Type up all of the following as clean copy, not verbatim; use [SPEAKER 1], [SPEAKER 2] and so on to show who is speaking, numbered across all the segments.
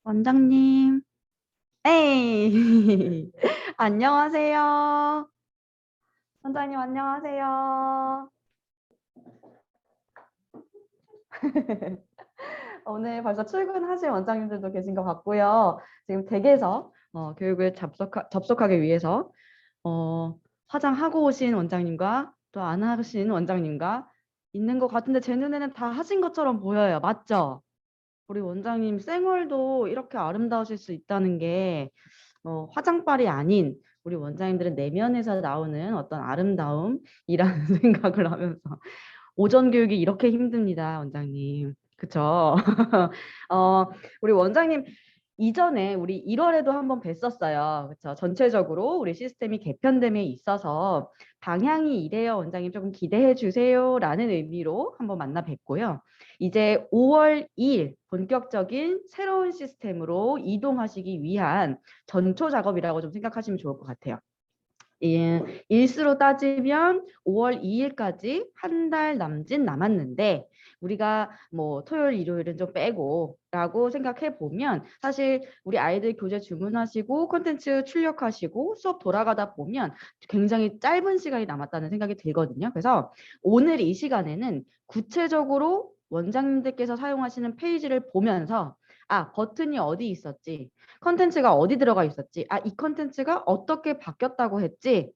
[SPEAKER 1] 원장님, 에이, 안녕하세요. 원장님, 안녕하세요. 오늘 벌써 출근하실 원장님들도 계신 것 같고요. 지금 댁에서 교육을 접속하기 위해서 어, 화장하고 오신 원장님과 또 안 하신 원장님과 있는 것 같은데 제 눈에는 다 하신 것처럼 보여요. 맞죠? 우리 원장님 생얼도 이렇게 아름다우실 수 있다는 게 화장빨이 아닌 우리 원장님들은 내면에서 나오는 어떤 아름다움이라는 생각을 하면서 오전 교육이 이렇게 힘듭니다, 원장님. 그쵸? 어, 우리 원장님 이전에 우리 1월에도 한번 뵀었어요. 그쵸? 전체적으로 우리 시스템이 개편됨에 있어서 방향이 이래요, 원장님 조금 기대해 주세요라는 의미로 한번 만나 뵀고요. 이제 5월 2일 본격적인 새로운 시스템으로 이동하시기 위한 전초 작업이라고 좀 생각하시면 좋을 것 같아요. 예, 일수로 따지면 5월 2일까지 한 달 남짓 남았는데 우리가 뭐 토요일, 일요일은 좀 빼고라고 생각해 보면 사실 우리 아이들 교재 주문하시고 콘텐츠 출력하시고 수업 돌아가다 보면 굉장히 짧은 시간이 남았다는 생각이 들거든요. 그래서 오늘 이 시간에는 구체적으로 원장님들께서 사용하시는 페이지를 보면서 아, 버튼이 어디 있었지? 컨텐츠가 어디 들어가 있었지? 아, 이 컨텐츠가 어떻게 바뀌었다고 했지?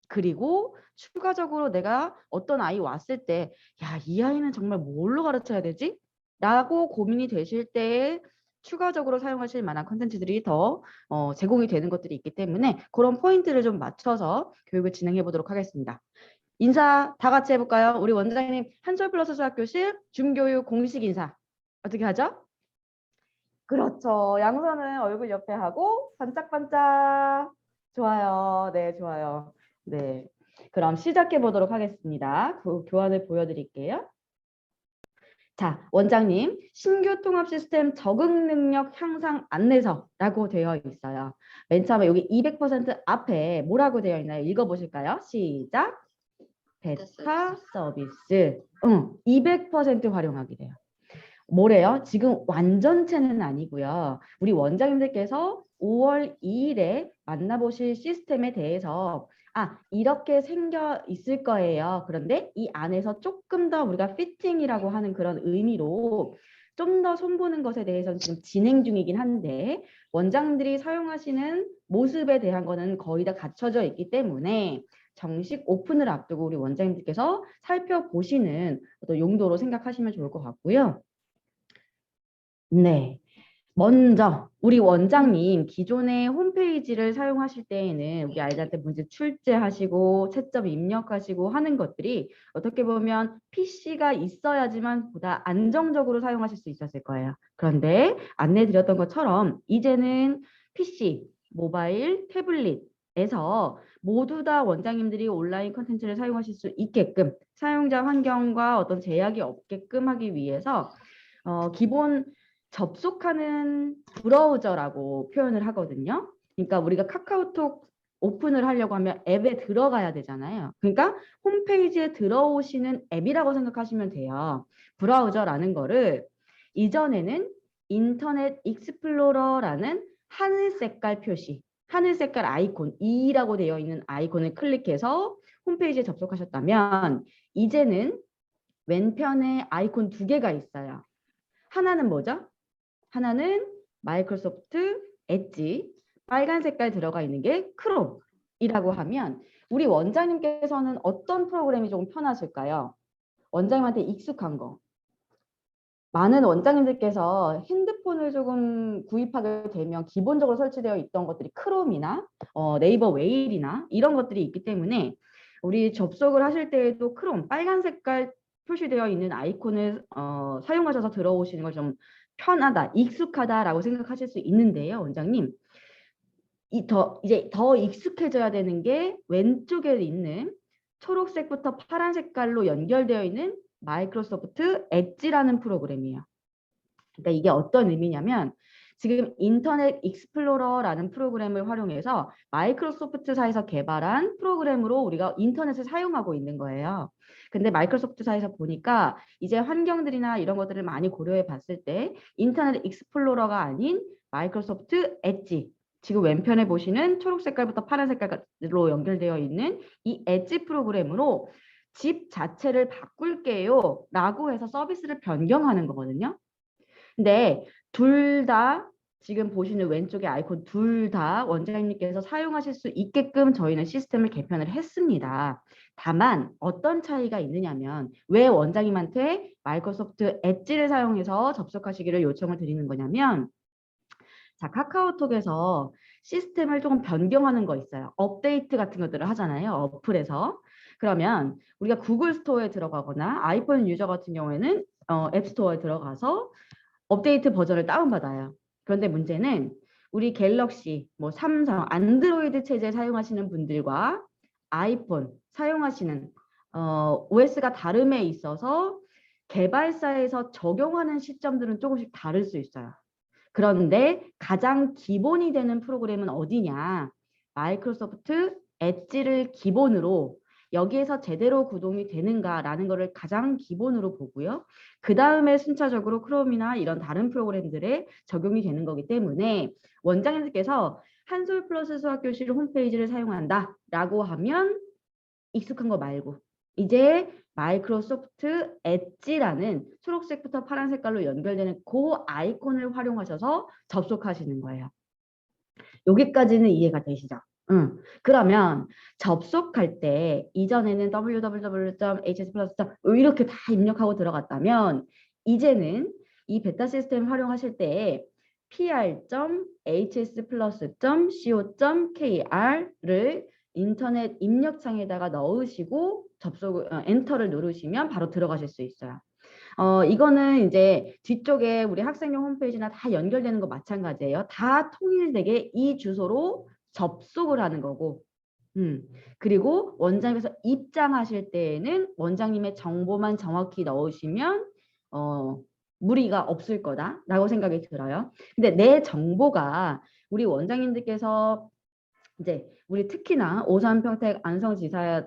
[SPEAKER 1] 그리고 추가적으로 내가 어떤 아이 왔을 때, 야, 이 아이는 정말 뭘로 가르쳐야 되지? 라고 고민이 되실 때에 추가적으로 사용하실 만한 컨텐츠들이 더 제공이 되는 것들이 있기 때문에 그런 포인트를 좀 맞춰서 교육을 진행해 보도록 하겠습니다. 인사 다 같이 해볼까요? 우리 원장님 한솔 플러스 수학교실 중교육 공식 인사 어떻게 하죠? 그렇죠. 양손은 얼굴 옆에 하고 반짝반짝. 좋아요. 네, 좋아요. 네. 그럼 시작해 보도록 하겠습니다. 그 교환을 보여드릴게요. 자, 원장님, 신규 통합 시스템 적응 능력 향상 안내서라고 되어 있어요. 맨 처음에 여기 200% 앞에 뭐라고 되어 있나요? 읽어보실까요? 시작. 베타 서비스. 200% 활용하게 돼요. 뭐래요? 지금 완전체는 아니고요. 우리 원장님들께서 5월 2일에 만나보실 시스템에 대해서 아, 이렇게 생겨 있을 거예요. 그런데 이 안에서 조금 더 우리가 피팅이라고 하는 그런 의미로 좀 더 손보는 것에 대해서는 지금 진행 중이긴 한데 원장님들이 사용하시는 모습에 대한 거는 거의 다 갖춰져 있기 때문에 정식 오픈을 앞두고 우리 원장님들께서 살펴보시는 어떤 용도로 생각하시면 좋을 것 같고요. 네. 먼저 우리 원장님 기존의 홈페이지를 사용하실 때에는 우리 아이들한테 문제 출제하시고 채점 입력하시고 하는 것들이 어떻게 보면 PC가 있어야지만 보다 안정적으로 사용하실 수 있었을 거예요. 그런데 안내 드렸던 것처럼 이제는 PC, 모바일, 태블릿에서 모두 다 원장님들이 온라인 컨텐츠를 사용하실 수 있게끔 사용자 환경과 어떤 제약이 없게끔 하기 위해서 기본 접속하는 브라우저라고 표현을 하거든요. 그러니까 우리가 카카오톡 오픈을 하려고 하면 앱에 들어가야 되잖아요. 그러니까 홈페이지에 들어오시는 앱이라고 생각하시면 돼요. 브라우저라는 거를 이전에는 인터넷 익스플로러라는 하늘 색깔 표시, 하늘 색깔 아이콘, E라고 되어 있는 아이콘을 클릭해서 홈페이지에 접속하셨다면 이제는 왼편에 아이콘 두 개가 있어요. 하나는 뭐죠? 하나는 마이크로소프트 엣지, 빨간 색깔 들어가 있는 게 크롬이라고 하면 우리 원장님께서는 어떤 프로그램이 조금 편하실까요? 원장님한테 익숙한 거. 많은 원장님들께서 핸드폰을 조금 구입하게 되면 기본적으로 설치되어 있던 것들이 크롬이나 네이버 웨일이나 이런 것들이 있기 때문에 우리 접속을 하실 때에도 크롬 빨간 색깔 표시되어 있는 아이콘을 사용하셔서 들어오시는 걸 좀 편하다, 익숙하다라고 생각하실 수 있는데요, 원장님. 이제 더 익숙해져야 되는 게 왼쪽에 있는 초록색부터 파란 색깔로 연결되어 있는 마이크로소프트 엣지라는 프로그램이에요. 그러니까 이게 어떤 의미냐면 지금 인터넷 익스플로러라는 프로그램을 활용해서 마이크로소프트사에서 개발한 프로그램으로 우리가 인터넷을 사용하고 있는 거예요. 근데 마이크로소프트사에서 보니까 이제 환경들이나 이런 것들을 많이 고려해 봤을 때 인터넷 익스플로러가 아닌 마이크로소프트 엣지, 지금 왼편에 보시는 초록 색깔부터 파란 색깔로 연결되어 있는 이 엣지 프로그램으로 집 자체를 바꿀게요 라고 해서 서비스를 변경하는 거거든요. 근데 둘 다 지금 보시는 왼쪽의 아이콘 둘 다 원장님께서 사용하실 수 있게끔 저희는 시스템을 개편을 했습니다. 다만 어떤 차이가 있느냐면 왜 원장님한테 마이크로소프트 엣지를 사용해서 접속하시기를 요청을 드리는 거냐면, 자, 카카오톡에서 시스템을 조금 변경하는 거 있어요. 업데이트 같은 것들을 하잖아요. 어플에서. 그러면 우리가 구글 스토어에 들어가거나 아이폰 유저 같은 경우에는 앱스토어에 들어가서 업데이트 버전을 다운받아요. 그런데 문제는 우리 갤럭시, 뭐 삼성, 안드로이드 체제 사용하시는 분들과 아이폰 사용하시는 OS가 다름에 있어서 개발사에서 적용하는 시점들은 조금씩 다를 수 있어요. 그런데 가장 기본이 되는 프로그램은 어디냐? 마이크로소프트 엣지를 기본으로 여기에서 제대로 구동이 되는가라는 것을 가장 기본으로 보고요. 그 다음에 순차적으로 크롬이나 이런 다른 프로그램들에 적용이 되는 거기 때문에 원장님께서 한솔 플러스 수학교실 홈페이지를 사용한다라고 하면 익숙한 거 말고 이제 마이크로소프트 엣지라는 초록색부터 파란 색깔로 연결되는 그 아이콘을 활용하셔서 접속하시는 거예요. 여기까지는 이해가 되시죠? 응. 그러면 접속할 때 이전에는 www.hsplus. 이렇게 다 입력하고 들어갔다면 이제는 이 베타 시스템 활용하실 때 pr.hsplus.co.kr을 인터넷 입력창에다가 넣으시고 엔터를 누르시면 바로 들어가실 수 있어요. 이거는 이제 뒤쪽에 우리 학생용 홈페이지나 다 연결되는 거 마찬가지예요. 다 통일되게 이 주소로 접속을 하는 거고, 그리고 원장님께서 입장하실 때에는 원장님의 정보만 정확히 넣으시면 무리가 없을 거다라고 생각이 들어요. 근데 내 정보가 우리 원장님들께서 이제 우리 특히나 오산, 평택, 안성지사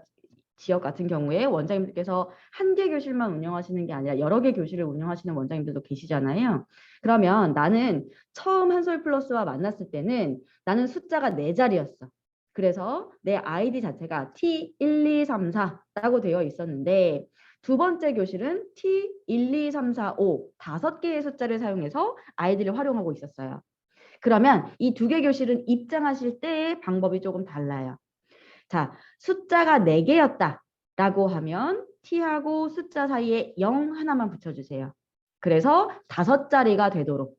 [SPEAKER 1] 지역 같은 경우에 원장님들께서 한 개 교실만 운영하시는 게 아니라 여러 개 교실을 운영하시는 원장님들도 계시잖아요. 그러면 나는 처음 한솔 플러스와 만났을 때는 나는 숫자가 4자리였어. 그래서 내 아이디 자체가 T12344라고 되어 있었는데 두 번째 교실은 T12345 5개의 숫자를 사용해서 아이디를 활용하고 있었어요. 그러면 이 2개 교실은 입장하실 때의 방법이 조금 달라요. 자, 숫자가 4개였다라고 하면 T하고 숫자 사이에 0 하나만 붙여주세요. 그래서 5자리가 되도록.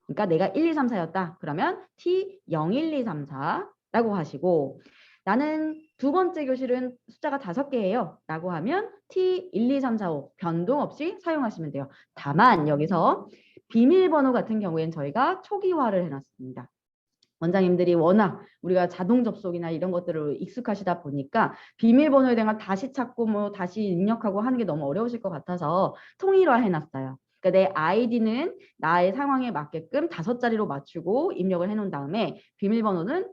[SPEAKER 1] 그러니까 내가 1, 2, 3, 4였다. 그러면 T 0, 1, 2, 3, 4라고 하시고 나는 두 번째 교실은 숫자가 5개예요. 라고 하면 T 1, 2, 3, 4, 5 변동 없이 사용하시면 돼요. 다만 여기서 비밀번호 같은 경우에는 저희가 초기화를 해놨습니다. 원장님들이 워낙 우리가 자동 접속이나 이런 것들을 익숙하시다 보니까 비밀번호에 대한 걸 다시 찾고 뭐 다시 입력하고 하는 게 너무 어려우실 것 같아서 통일화 해놨어요. 그러니까 내 아이디는 나의 상황에 맞게끔 5자리로 맞추고 입력을 해놓은 다음에 비밀번호는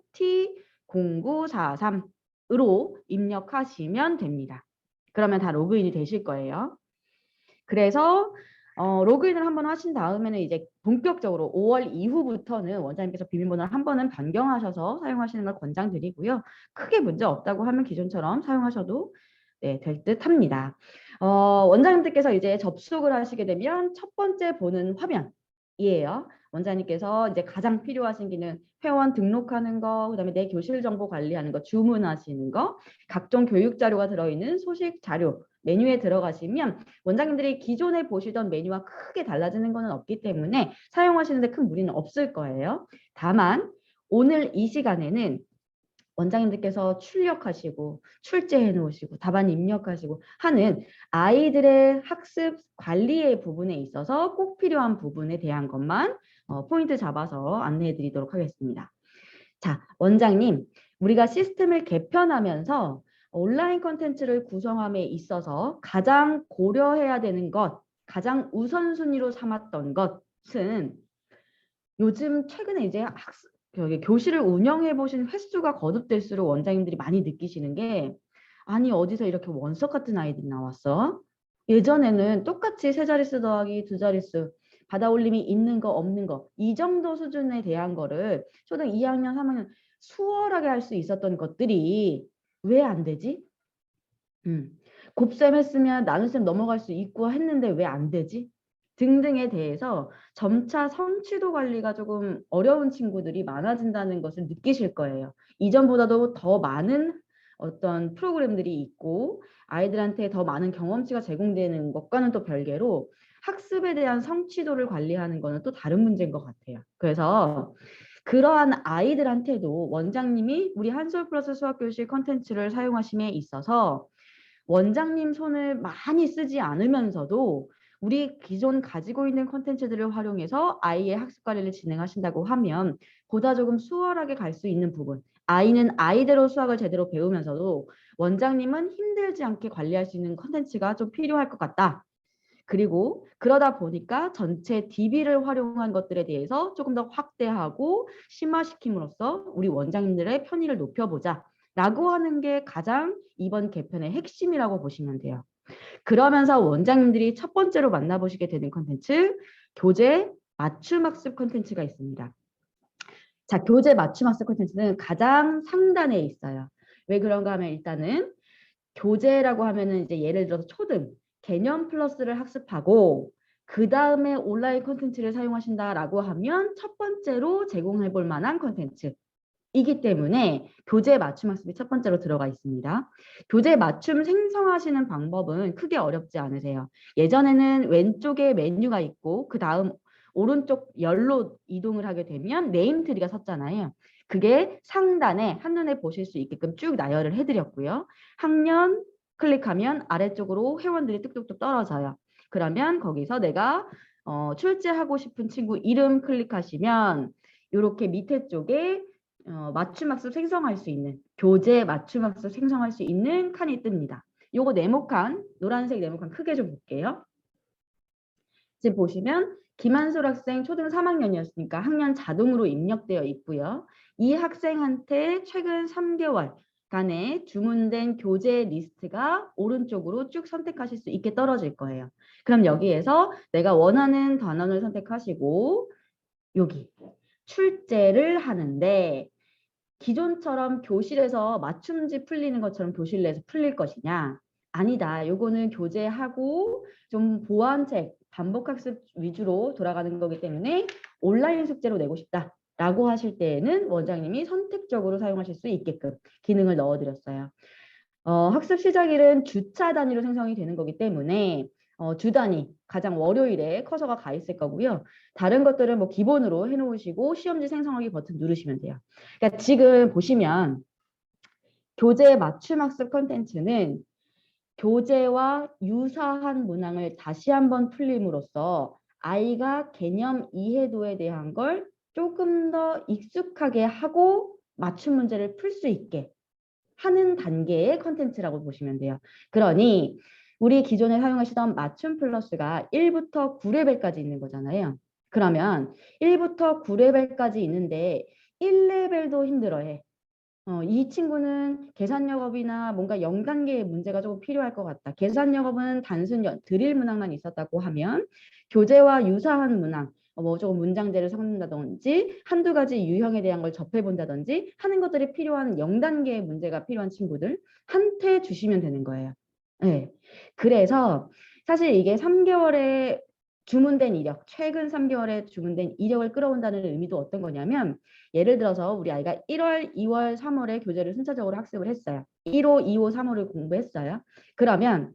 [SPEAKER 1] T0943으로 입력하시면 됩니다. 그러면 다 로그인이 되실 거예요. 그래서 로그인을 한번 하신 다음에는 이제 본격적으로 5월 이후부터는 원장님께서 비밀번호를 한 번은 변경하셔서 사용하시는 걸 권장드리고요. 크게 문제 없다고 하면 기존처럼 사용하셔도 네, 될 듯 합니다. 원장님들께서 이제 접속을 하시게 되면 첫 번째 보는 화면이에요. 원장님께서 이제 가장 필요하신 기능 회원 등록하는 거, 그다음에 내 교실 정보 관리하는 거, 주문하시는 거, 각종 교육 자료가 들어있는 소식 자료 메뉴에 들어가시면 원장님들이 기존에 보시던 메뉴와 크게 달라지는 것은 없기 때문에 사용하시는데 큰 무리는 없을 거예요. 다만 오늘 이 시간에는 원장님들께서 출력하시고 출제해 놓으시고 답안 입력하시고 하는 아이들의 학습 관리의 부분에 있어서 꼭 필요한 부분에 대한 것만 포인트 잡아서 안내해 드리도록 하겠습니다. 자, 원장님, 우리가 시스템을 개편하면서 온라인 콘텐츠를 구성함에 있어서 가장 고려해야 되는 것, 가장 우선순위로 삼았던 것은 요즘 최근에 이제 여기 교실을 운영해 보신 횟수가 거듭될수록 원장님들이 많이 느끼시는 게 아니 어디서 이렇게 원석 같은 아이들이 나왔어? 예전에는 똑같이 세 자릿수 더하기 두 자릿수 받아 올림이 있는 거 없는 거 이 정도 수준에 대한 거를 초등 2학년 3학년 수월하게 할 수 있었던 것들이 왜 안 되지? 곱셈 했으면 나눗셈 넘어갈 수 있고 했는데 왜 안 되지? 등등에 대해서 점차 성취도 관리가 조금 어려운 친구들이 많아진다는 것을 느끼실 거예요. 이전보다도 더 많은 어떤 프로그램들이 있고 아이들한테 더 많은 경험치가 제공되는 것과는 또 별개로 학습에 대한 성취도를 관리하는 것은 또 다른 문제인 것 같아요. 그래서 그러한 아이들한테도 원장님이 우리 한솔 플러스 수학교실 컨텐츠를 사용하심에 있어서 원장님 손을 많이 쓰지 않으면서도 우리 기존 가지고 있는 콘텐츠들을 활용해서 아이의 학습 관리를 진행하신다고 하면 보다 조금 수월하게 갈 수 있는 부분, 아이는 아이대로 수학을 제대로 배우면서도 원장님은 힘들지 않게 관리할 수 있는 콘텐츠가 좀 필요할 것 같다. 그리고 그러다 보니까 전체 DB를 활용한 것들에 대해서 조금 더 확대하고 심화시킴으로써 우리 원장님들의 편의를 높여보자 라고 하는 게 가장 이번 개편의 핵심이라고 보시면 돼요. 그러면서 원장님들이 첫 번째로 만나보시게 되는 콘텐츠, 교재 맞춤학습 콘텐츠가 있습니다. 자, 교재 맞춤학습 콘텐츠는 가장 상단에 있어요. 왜 그런가 하면 일단은 교재라고 하면은 이제 예를 들어서 초등 개념 플러스를 학습하고 그 다음에 온라인 콘텐츠를 사용하신다라고 하면 첫 번째로 제공해 볼 만한 콘텐츠이기 때문에 교재 맞춤 학습이 첫 번째로 들어가 있습니다. 교재 맞춤 생성하시는 방법은 크게 어렵지 않으세요. 예전에는 왼쪽에 메뉴가 있고 그 다음 오른쪽 열로 이동을 하게 되면 네임트리가 섰잖아요. 그게 상단에 한눈에 보실 수 있게끔 쭉 나열을 해드렸고요. 학년 클릭하면 아래쪽으로 회원들이 뚝뚝뚝 떨어져요. 그러면 거기서 내가 출제하고 싶은 친구 이름 클릭하시면 이렇게 밑에 쪽에 맞춤학습 생성할 수 있는 교재 맞춤학습 생성할 수 있는 칸이 뜹니다. 요거 네모칸 노란색 네모칸 크게 좀 볼게요. 지금 보시면 김한솔 학생 초등 3학년이었으니까 학년 자동으로 입력되어 있고요. 이 학생한테 최근 3개월간의 주문된 교재 리스트가 오른쪽으로 쭉 선택하실 수 있게 떨어질 거예요. 그럼 여기에서 내가 원하는 단원을 선택하시고 여기 출제를 하는데 기존처럼 교실에서 맞춤지 풀리는 것처럼 교실 내에서 풀릴 것이냐? 아니다. 요거는 교재하고 좀 보완책, 반복학습 위주로 돌아가는 거기 때문에 온라인 숙제로 내고 싶다라고 하실 때에는 원장님이 선택적으로 사용하실 수 있게끔 기능을 넣어드렸어요. 학습 시작일은 주차 단위로 생성이 되는 거기 때문에 주 단위, 가장 월요일에 커서가 가 있을 거고요. 다른 것들은 뭐 기본으로 해놓으시고 시험지 생성하기 버튼 누르시면 돼요. 그러니까 지금 보시면 교재 맞춤 학습 컨텐츠는 교재와 유사한 문항을 다시 한번 풀림으로써 아이가 개념 이해도에 대한 걸 조금 더 익숙하게 하고 맞춤 문제를 풀 수 있게 하는 단계의 컨텐츠라고 보시면 돼요. 그러니 우리 기존에 사용하시던 맞춤 플러스가 1부터 9레벨까지 있는 거잖아요. 그러면 1부터 9레벨까지 있는데 1레벨도 힘들어해. 이 친구는 계산 영업이나 뭔가 0단계의 문제가 조금 필요할 것 같다. 계산 영업은 단순 드릴 문항만 있었다고 하면 교재와 유사한 문항, 뭐 조금 문장제를 섞는다든지 한두 가지 유형에 대한 걸 접해본다든지 하는 것들이 필요한 0단계의 문제가 필요한 친구들 한테 주시면 되는 거예요. 네. 그래서 사실 이게 3개월에 주문된 이력, 최근 3개월에 주문된 이력을 끌어온다는 의미도 어떤 거냐면 예를 들어서 우리 아이가 1월, 2월, 3월에 교재를 순차적으로 학습을 했어요. 1호, 2호, 3호를 공부했어요. 그러면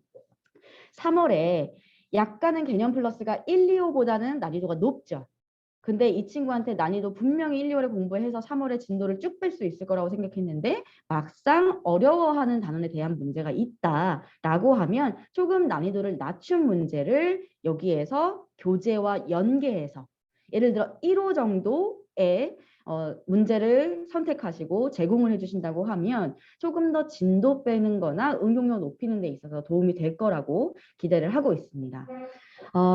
[SPEAKER 1] 3월에 약간은 개념 플러스가 1, 2호보다는 난이도가 높죠. 근데 이 친구한테 난이도 분명히 1, 2월에 공부해서 3월에 진도를 쭉 뺄 수 있을 거라고 생각했는데 막상 어려워하는 단원에 대한 문제가 있다라고 하면 조금 난이도를 낮춘 문제를 여기에서 교재와 연계해서 예를 들어 1호 정도의 문제를 선택하시고 제공을 해주신다고 하면 조금 더 진도 빼는 거나 응용력 높이는 데 있어서 도움이 될 거라고 기대를 하고 있습니다.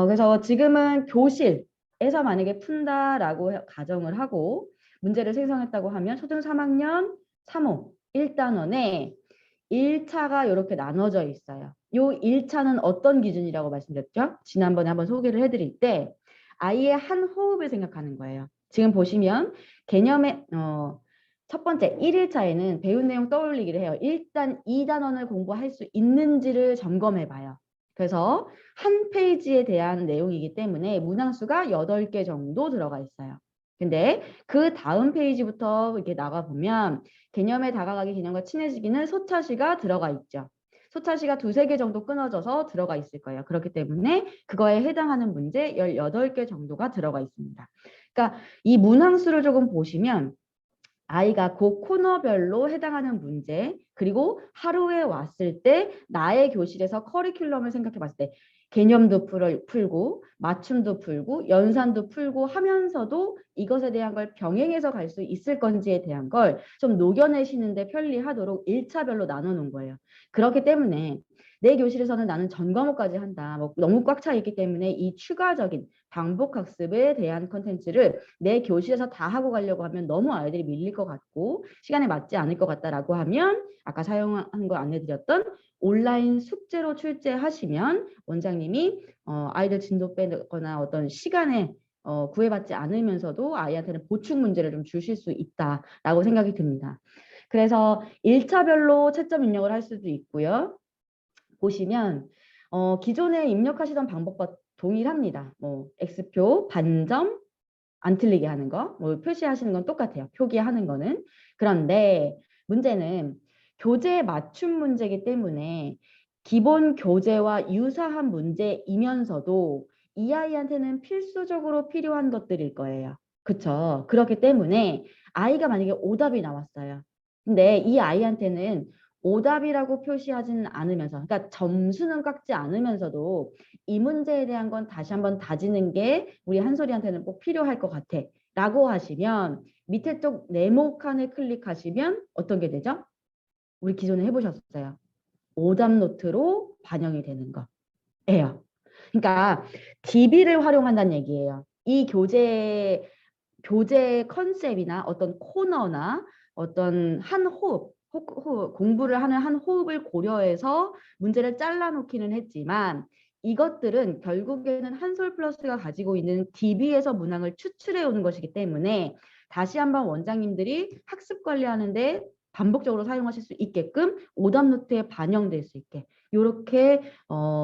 [SPEAKER 1] 그래서 지금은 교실 에서 만약에 푼다라고 가정을 하고 문제를 생성했다고 하면 초등 3학년 3호 1단원에 1차가 이렇게 나눠져 있어요. 요 1차는 어떤 기준이라고 말씀드렸죠? 지난번에 한번 소개를 해드릴 때 아이의 한 호흡을 생각하는 거예요. 지금 보시면 개념의 첫 번째 1일차에는 배운 내용 떠올리기를 해요. 일단 2단원을 공부할 수 있는지를 점검해 봐요. 그래서 한 페이지에 대한 내용이기 때문에 문항수가 8개 정도 들어가 있어요. 근데 그 다음 페이지부터 이렇게 나가 보면 개념에 다가가기, 개념과 친해지기는 소차시가 들어가 있죠. 소차시가 두세 개 정도 끊어져서 들어가 있을 거예요. 그렇기 때문에 그거에 해당하는 문제 18개 정도가 들어가 있습니다. 그러니까 이 문항수를 조금 보시면 아이가 그 코너별로 해당하는 문제, 그리고 하루에 왔을 때 나의 교실에서 커리큘럼을 생각해 봤을 때 개념도 풀고 맞춤도 풀고 연산도 풀고 하면서도 이것에 대한 걸 병행해서 갈 수 있을 건지에 대한 걸 좀 녹여내시는데 편리하도록 1차별로 나눠 놓은 거예요. 그렇기 때문에 내 교실에서는 나는 전 과목까지 한다. 뭐 너무 꽉 차 있기 때문에 이 추가적인 반복 학습에 대한 컨텐츠를 내 교실에서 다 하고 가려고 하면 너무 아이들이 밀릴 것 같고 시간에 맞지 않을 것 같다라고 하면 아까 사용하는 거 안내드렸던 온라인 숙제로 출제하시면 원장님이 아이들 진도 빼거나 어떤 시간에 구애받지 않으면서도 아이한테는 보충 문제를 좀 주실 수 있다라고 생각이 듭니다. 그래서 1차별로 채점 입력을 할 수도 있고요. 보시면 기존에 입력하시던 방법과 동일합니다. 뭐 X표, 반점, 안 틀리게 하는 거, 뭐 표시하시는 건 똑같아요. 표기하는 거는. 그런데 문제는 교재 맞춤 문제이기 때문에 기본 교재와 유사한 문제이면서도 이 아이한테는 필수적으로 필요한 것들일 거예요. 그쵸? 그렇기 때문에 아이가 만약에 오답이 나왔어요. 근데 이 아이한테는 오답이라고 표시하지는 않으면서, 그러니까 점수는 깎지 않으면서도 이 문제에 대한 건 다시 한번 다지는 게 우리 한솔이한테는 꼭 필요할 것 같아 라고 하시면 밑에 쪽 네모 칸을 클릭하시면 어떤 게 되죠? 우리 기존에 해보셨어요. 오답 노트로 반영이 되는 거예요. 그러니까 DB를 활용한다는 얘기예요. 이 교재 컨셉이나 어떤 코너나 어떤 한 호흡, 공부를 하는 한 호흡을 고려해서 문제를 잘라놓기는 했지만 이것들은 결국에는 한솔 플러스가 가지고 있는 DB에서 문항을 추출해 오는 것이기 때문에 다시 한번 원장님들이 학습 관리하는데 반복적으로 사용하실 수 있게끔 오답 노트에 반영될 수 있게 이렇게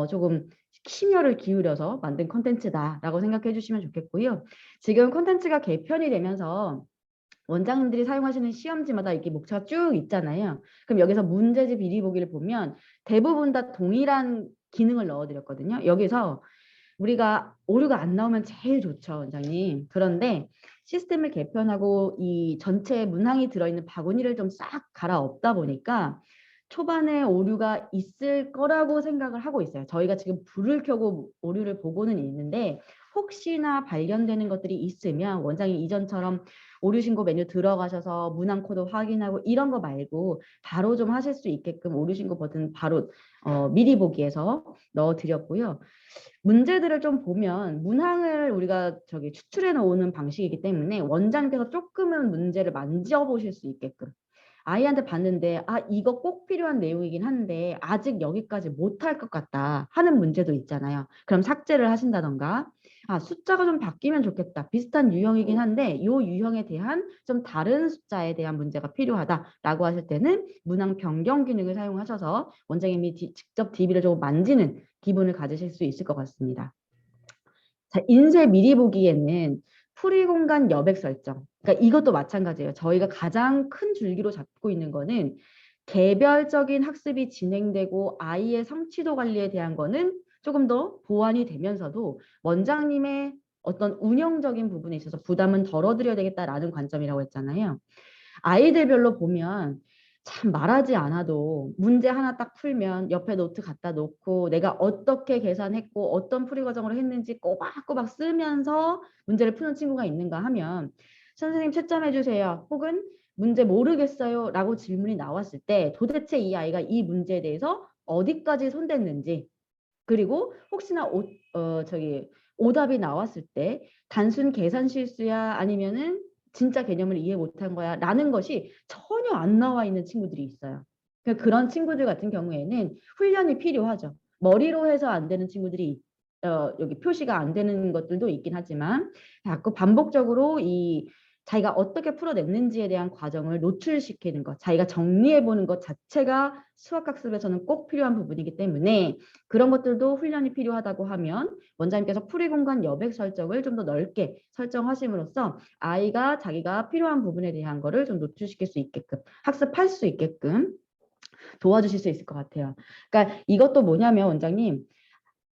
[SPEAKER 1] 조금 심혈을 기울여서 만든 컨텐츠다라고 생각해 주시면 좋겠고요. 지금 콘텐츠가 개편이 되면서 원장님들이 사용하시는 시험지마다 이렇게 목차가 쭉 있잖아요. 그럼 여기서 문제집 미리 보기를 보면 대부분 다 동일한 기능을 넣어드렸거든요. 여기서 우리가 오류가 안 나오면 제일 좋죠, 원장님. 그런데 시스템을 개편하고 이 전체 문항이 들어있는 바구니를 좀 싹 갈아엎다 보니까 초반에 오류가 있을 거라고 생각을 하고 있어요. 저희가 지금 불을 켜고 오류를 보고는 있는데 혹시나 발견되는 것들이 있으면 원장님 이전처럼 오류 신고 메뉴 들어가셔서 문항 코드 확인하고 이런 거 말고 바로 좀 하실 수 있게끔 오류 신고 버튼 바로 미리 보기에서 넣어드렸고요. 문제들을 좀 보면 문항을 우리가 추출해 놓는 방식이기 때문에 원장님께서 조금은 문제를 만져보실 수 있게끔 아이한테 봤는데 이거 꼭 필요한 내용이긴 한데 아직 여기까지 못할 것 같다 하는 문제도 있잖아요. 그럼 삭제를 하신다던가 숫자가 좀 바뀌면 좋겠다. 비슷한 유형이긴 한데 이 유형에 대한 좀 다른 숫자에 대한 문제가 필요하다라고 하실 때는 문항 변경 기능을 사용하셔서 원장님이 직접 DB를 조금 만지는 기분을 가지실 수 있을 것 같습니다. 자, 인쇄 미리 보기에는 풀이 공간 여백 설정. 그러니까 이것도 마찬가지예요. 저희가 가장 큰 줄기로 잡고 있는 거는 개별적인 학습이 진행되고 아이의 성취도 관리에 대한 거는 조금 더 보완이 되면서도 원장님의 어떤 운영적인 부분에 있어서 부담은 덜어드려야 되겠다라는 관점이라고 했잖아요. 아이들별로 보면 참 말하지 않아도 문제 하나 딱 풀면 옆에 노트 갖다 놓고 내가 어떻게 계산했고 어떤 풀이 과정으로 했는지 꼬박꼬박 쓰면서 문제를 푸는 친구가 있는가 하면 선생님 채점해 주세요. 혹은 문제 모르겠어요 라고 질문이 나왔을 때 도대체 이 아이가 이 문제에 대해서 어디까지 손댔는지 그리고 혹시나 오답이 나왔을 때 단순 계산 실수야 아니면은 진짜 개념을 이해 못한 거야 라는 것이 전혀 안 나와 있는 친구들이 있어요. 그러니까 그런 친구들 같은 경우에는 훈련이 필요하죠. 머리로 해서 안 되는 친구들이 여기 표시가 안 되는 것들도 있긴 하지만 자꾸 반복적으로 이 자기가 어떻게 풀어냈는지에 대한 과정을 노출시키는 것, 자기가 정리해보는 것 자체가 수학학습에서는 꼭 필요한 부분이기 때문에 그런 것들도 훈련이 필요하다고 하면 원장님께서 풀이 공간 여백 설정을 좀 더 넓게 설정하심으로써 아이가 자기가 필요한 부분에 대한 거를 좀 노출시킬 수 있게끔 학습할 수 있게끔 도와주실 수 있을 것 같아요. 그러니까 이것도 뭐냐면 원장님,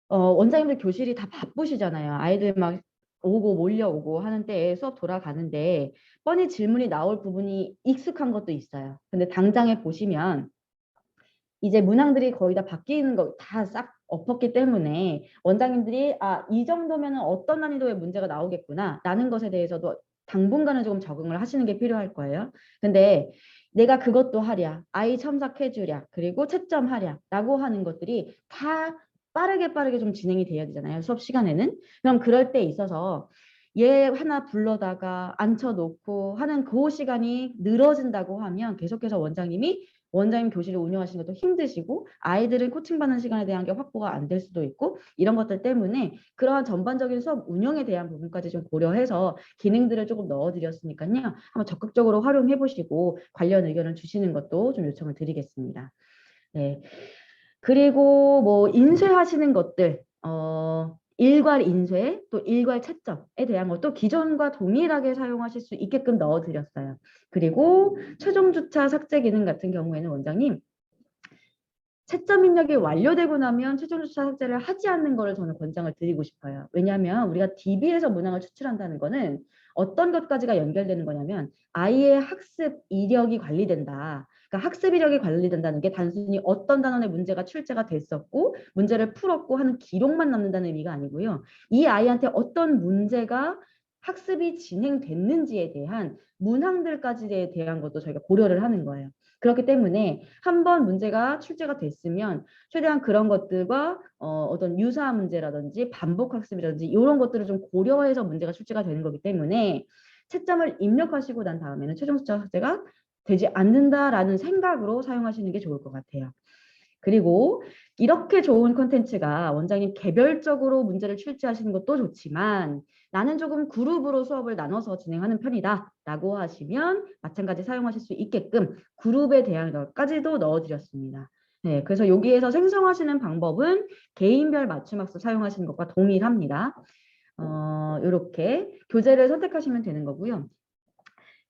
[SPEAKER 1] 원장님들 교실이 다 바쁘시잖아요. 아이들 막 오고 몰려오고 하는 때에 수업 돌아가는데 뻔히 질문이 나올 부분이 익숙한 것도 있어요. 근데 당장에 보시면 이제 문항들이 거의 다 바뀌는 거 다 싹 엎었기 때문에 원장님들이 이 정도면 어떤 난이도의 문제가 나오겠구나 라는 것에 대해서도 당분간은 조금 적응을 하시는 게 필요할 거예요. 근데 내가 그것도 하랴, 아이 첨삭해주랴, 그리고 채점하랴 라고 하는 것들이 다 빠르게 좀 진행이 돼야 되잖아요. 수업 시간에는. 그럼 그럴 때 있어서 얘 하나 불러다가 앉혀놓고 하는 그 시간이 늘어진다고 하면 계속해서 원장님 교실을 운영하시는 것도 힘드시고 아이들은 코칭받는 시간에 대한 게 확보가 안 될 수도 있고 이런 것들 때문에 그러한 전반적인 수업 운영에 대한 부분까지 좀 고려해서 기능들을 조금 넣어드렸으니까요. 한번 적극적으로 활용해 보시고 관련 의견을 주시는 것도 좀 요청을 드리겠습니다. 네. 그리고 뭐 인쇄하시는 것들, 일괄 인쇄, 또 일괄 채점에 대한 것도 기존과 동일하게 사용하실 수 있게끔 넣어드렸어요. 그리고 최종 주차 삭제 기능 같은 경우에는 원장님, 채점 입력이 완료되고 나면 최종 주차 삭제를 하지 않는 거를 저는 권장을 드리고 싶어요. 왜냐하면 우리가 DB에서 문항을 추출한다는 거는 어떤 것까지가 연결되는 거냐면 아이의 학습 이력이 관리된다. 그러니까 학습 이력이 관리된다는 게 단순히 어떤 단원의 문제가 출제가 됐었고 문제를 풀었고 하는 기록만 남는다는 의미가 아니고요. 이 아이한테 어떤 문제가 학습이 진행됐는지에 대한 문항들까지에 대한 것도 저희가 고려를 하는 거예요. 그렇기 때문에 한번 문제가 출제가 됐으면 최대한 그런 것들과 어떤 유사한 문제라든지 반복 학습이라든지 이런 것들을 좀 고려해서 문제가 출제가 되는 거기 때문에 채점을 입력하시고 난 다음에는 최종 숫자 삭제가 되지 않는다라는 생각으로 사용하시는 게 좋을 것 같아요. 그리고 이렇게 좋은 콘텐츠가 원장님 개별적으로 문제를 출제하시는 것도 좋지만 나는 조금 그룹으로 수업을 나눠서 진행하는 편이다 라고 하시면 마찬가지 사용하실 수 있게끔 그룹에 대한 것까지도 넣어드렸습니다. 네, 그래서 여기에서 생성하시는 방법은 개인별 맞춤학습 사용하시는 것과 동일합니다. 이렇게 교재를 선택하시면 되는 거고요.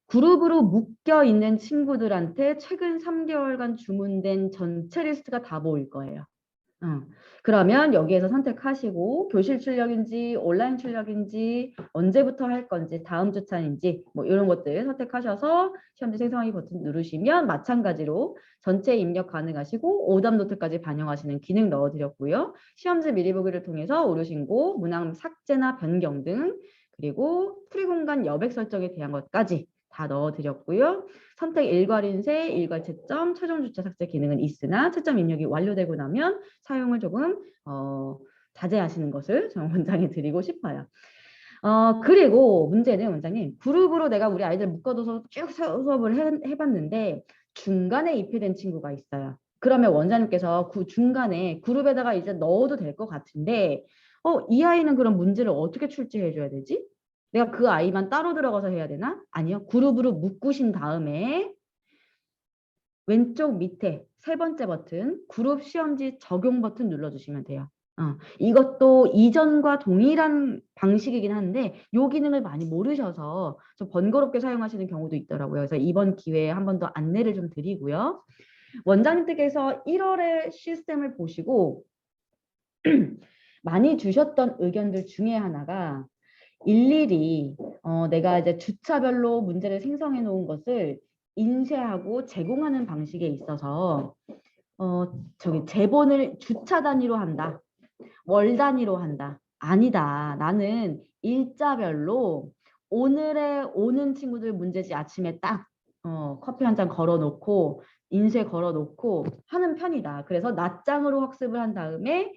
[SPEAKER 1] 그룹으로 묶여 있는 친구들한테 최근 3개월간 주문된 전체 리스트가 다 보일 거예요. 그러면 여기에서 선택하시고 교실 출력인지 온라인 출력인지 언제부터 할 건지 다음 주차인지 뭐 이런 것들 선택하셔서 시험지 생성하기 버튼 누르시면 마찬가지로 전체 입력 가능하시고 오답 노트까지 반영하시는 기능 넣어드렸고요. 시험지 미리 보기를 통해서 오류신고, 문항 삭제나 변경 등 그리고 풀이 공간 여백 설정에 대한 것까지 다 넣어드렸고요. 선택 일괄 인쇄, 일괄 채점, 최종 주차 삭제 기능은 있으나 채점 입력이 완료되고 나면 사용을 조금 자제하시는 것을 저는 원장에 드리고 싶어요. 그리고 문제는 원장님 그룹으로 내가 우리 아이들 묶어둬서 쭉 수업을 해봤는데 중간에 입회된 친구가 있어요. 그러면 원장님께서 그 중간에 그룹에다가 이제 넣어도 될 것 같은데 이 아이는 그럼 문제를 어떻게 출제해 줘야 되지? 내가 그 아이만 따로 들어가서 해야 되나? 아니요. 그룹으로 묶으신 다음에 왼쪽 밑에 세 번째 버튼 그룹 시험지 적용 버튼 눌러주시면 돼요. 이것도 이전과 동일한 방식이긴 한데 이 기능을 많이 모르셔서 좀 번거롭게 사용하시는 경우도 있더라고요. 그래서 이번 기회에 한 번 더 안내를 좀 드리고요. 원장님들께서 1월에 시스템을 보시고 많이 주셨던 의견들 중에 하나가 일일이 내가 이제 주차별로 문제를 생성해 놓은 것을 인쇄하고 제공하는 방식에 있어서 제본을 주차 단위로 한다. 월 단위로 한다. 아니다. 나는 일자별로 오늘에 오는 친구들 문제지 아침에 딱 커피 한 잔 걸어 놓고 인쇄 걸어 놓고 하는 편이다. 그래서 낮장으로 학습을 한 다음에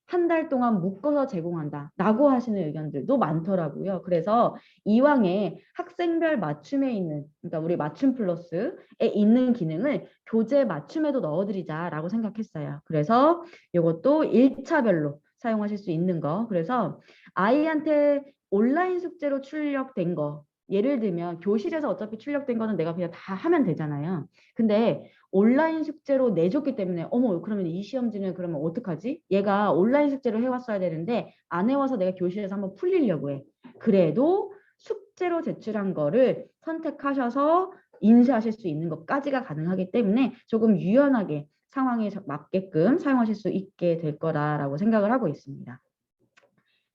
[SPEAKER 1] 한 달 동안 묶어서 제공한다라고 하시는 의견들도 많더라고요. 그래서 이왕에 학생별 맞춤에 있는, 그러니까 우리 맞춤 플러스에 있는 기능을 교재 맞춤에도 넣어드리자라고 생각했어요. 그래서 이것도 1차별로 사용하실 수 있는 거. 그래서 아이한테 온라인 숙제로 출력된 거, 예를 들면 교실에서 어차피 출력된 거는 내가 그냥 다 하면 되잖아요. 근데 온라인 숙제로 내줬기 때문에 어머 그러면 이 시험지는 그러면 어떡하지? 얘가 온라인 숙제로 해왔어야 되는데 안 해와서 내가 교실에서 한번 풀리려고 해. 그래도 숙제로 제출한 거를 선택하셔서 인쇄하실 수 있는 것까지가 가능하기 때문에 조금 유연하게 상황에 맞게끔 사용하실 수 있게 될 거라고 생각을 하고 있습니다.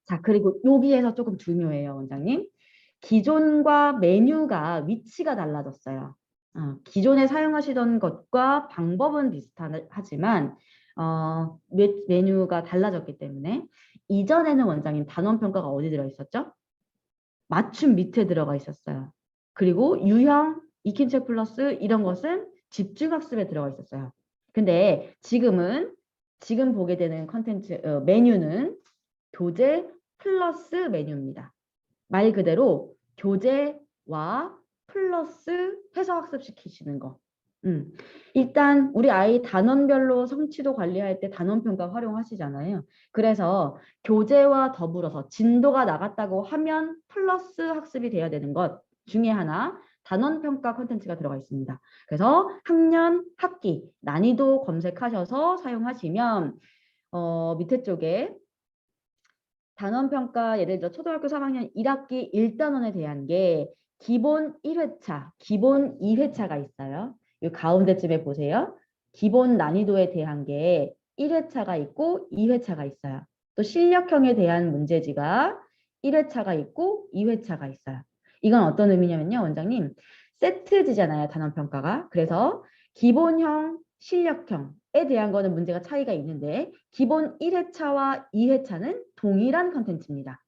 [SPEAKER 1] 자, 그리고 여기에서 조금 중요해요, 원장님. 기존과 메뉴가 위치가 달라졌어요. 기존에 사용하시던 것과 방법은 비슷하지만 메뉴가 달라졌기 때문에 이전에는 원장님 단원평가가 어디 들어있었죠? 맞춤 밑에 들어가 있었어요. 그리고 유형, 익힌책 플러스 이런 것은 집중학습에 들어가 있었어요. 근데 지금 보게 되는 컨텐츠 메뉴는 교재 플러스 메뉴입니다. 말 그대로 교재와 플러스 해서 학습시키시는 거. 일단 우리 아이 단원별로 성취도 관리할 때 단원평가 활용하시잖아요. 그래서 교재와 더불어서 진도가 나갔다고 하면 플러스 학습이 돼야 되는 것 중에 하나 단원평가 콘텐츠가 들어가 있습니다. 그래서 학년, 학기, 난이도 검색하셔서 사용하시면 밑에 쪽에 단원평가 예를 들어 초등학교 3학년 1학기 1단원에 대한 게 기본 1회차, 기본 2회차가 있어요. 이 가운데쯤에 보세요. 기본 난이도에 대한 게 1회차가 있고 2회차가 있어요. 또 실력형에 대한 문제지가 1회차가 있고 2회차가 있어요. 이건 어떤 의미냐면요, 원장님. 세트지잖아요, 단원평가가. 그래서 기본형, 실력형에 대한 거는 문제가 차이가 있는데 기본 1회차와 2회차는 동일한 컨텐츠입니다.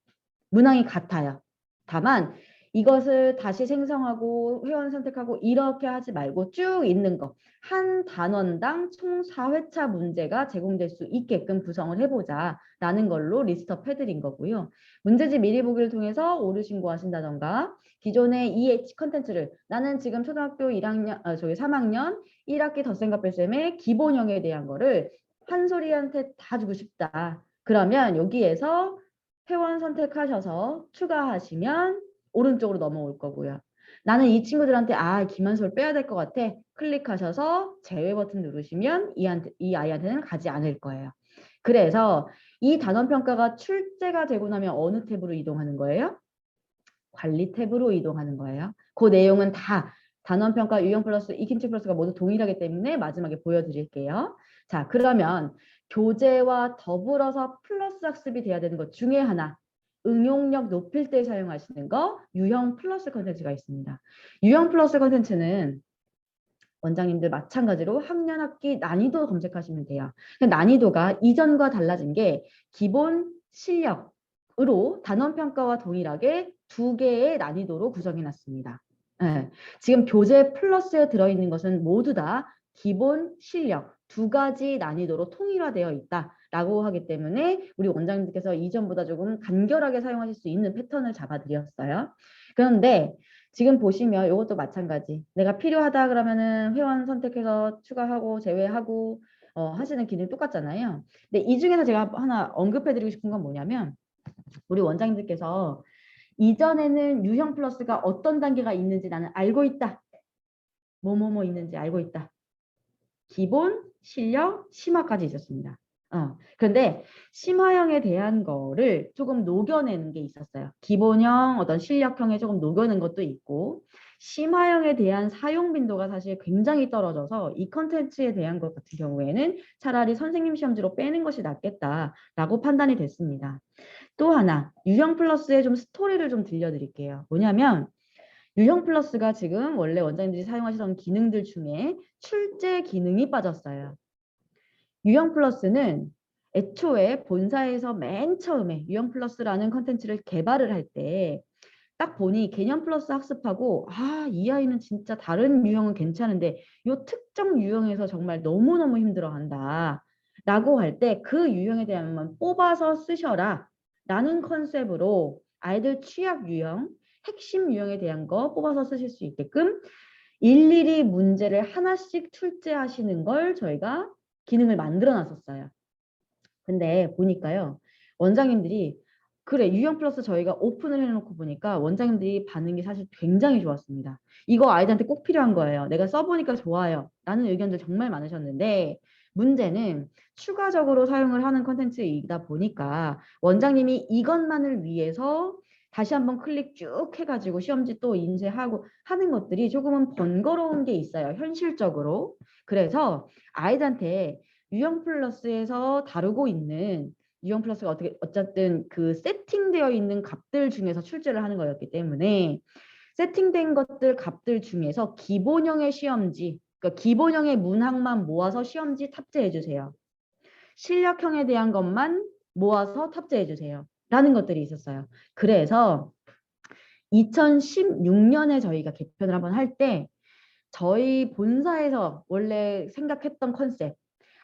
[SPEAKER 1] 문항이 같아요. 다만 이것을 다시 생성하고 회원 선택하고 이렇게 하지 말고 쭉 있는 거. 한 단원당 총 4회차 문제가 제공될 수 있게끔 구성을 해보자라는 걸로 리스트업 해드린 거고요. 문제집 미리 보기를 통해서 오류 신고하신다던가 기존의 이 컨텐츠를 나는 지금 초등학교 3학년 1학기 덧셈과 뺄셈의 기본형에 대한 거를 한솔이한테 다 주고 싶다. 그러면 여기에서 회원 선택하셔서 추가하시면 오른쪽으로 넘어올 거고요. 나는 이 친구들한테 김한솔 빼야 될 것 같아. 클릭하셔서 제외 버튼 누르시면 이 아이한테는 가지 않을 거예요. 그래서 이 단원평가가 출제가 되고 나면 어느 탭으로 이동하는 거예요? 관리 탭으로 이동하는 거예요. 그 내용은 다 단원평가, 유형 플러스, 익힘책 플러스가 모두 동일하기 때문에 마지막에 보여드릴게요. 자, 그러면 교재와 더불어서 플러스 학습이 돼야 되는 것 중에 하나. 응용력 높일 때 사용하시는 거 유형 플러스 컨텐츠가 있습니다. 유형 플러스 컨텐츠는 원장님들 마찬가지로 학년 학기 난이도 검색하시면 돼요. 난이도가 이전과 달라진 게 기본 실력으로 단원평가와 동일하게 2개의 난이도로 구성해 놨습니다. 네. 지금 교재 플러스에 들어있는 것은 모두 다 기본 실력 2가지 난이도로 통일화되어 있다라고 하기 때문에 우리 원장님께서 이전보다 조금 간결하게 사용하실 수 있는 패턴을 잡아드렸어요. 그런데 지금 보시면 이것도 마찬가지. 내가 필요하다 그러면은 회원 선택해서 추가하고 제외하고 하시는 기능이 똑같잖아요. 근데 이 중에서 제가 하나 언급해드리고 싶은 건 뭐냐면 우리 원장님들께서 이전에는 유형 플러스가 어떤 단계가 있는지 나는 알고 있다. 뭐뭐뭐 있는지 알고 있다. 기본, 실력, 심화까지 있었습니다. 그런데 심화형에 대한 거를 조금 녹여내는 게 있었어요. 기본형, 어떤 실력형에 조금 녹여낸 것도 있고 심화형에 대한 사용 빈도가 사실 굉장히 떨어져서 이 컨텐츠에 대한 것 같은 경우에는 차라리 선생님 시험지로 빼는 것이 낫겠다라고 판단이 됐습니다. 또 하나, 유형 플러스의 좀 스토리를 좀 들려드릴게요. 뭐냐면 유형 플러스가 지금 원래 원장님들이 사용하시던 기능들 중에 출제 기능이 빠졌어요. 유형 플러스는 애초에 본사에서 맨 처음에 유형 플러스라는 컨텐츠를 개발을 할 때 딱 보니 개념 플러스 학습하고 이 아이는 진짜 다른 유형은 괜찮은데 이 특정 유형에서 정말 너무너무 힘들어한다 라고 할 때 그 유형에 대한만 뽑아서 쓰셔라 라는 컨셉으로 아이들 취약 유형, 핵심 유형에 대한 거 뽑아서 쓰실 수 있게끔 일일이 문제를 하나씩 출제하시는 걸 저희가 기능을 만들어 놨었어요. 근데 보니까요, 원장님들이 그래 유형 플러스 저희가 오픈을 해놓고 보니까 원장님들이 반응이 사실 굉장히 좋았습니다. 이거 아이들한테 꼭 필요한 거예요. 내가 써보니까 좋아요. 라는 의견들 정말 많으셨는데 문제는 추가적으로 사용을 하는 컨텐츠이다 보니까 원장님이 이것만을 위해서 다시 한번 클릭 쭉 해가지고 시험지 또 인쇄하고 하는 것들이 조금은 번거로운 게 있어요. 현실적으로. 그래서 아이들한테 유형 플러스에서 다루고 있는 유형 플러스가 어쨌든 그 세팅되어 있는 값들 중에서 출제를 하는 거였기 때문에 세팅된 것들 값들 중에서 기본형의 시험지, 그러니까 기본형의 문항만 모아서 시험지 탑재해 주세요. 실력형에 대한 것만 모아서 탑재해 주세요. 라는 것들이 있었어요. 그래서 2016년에 저희가 개편을 한번 할 때 저희 본사에서 원래 생각했던 컨셉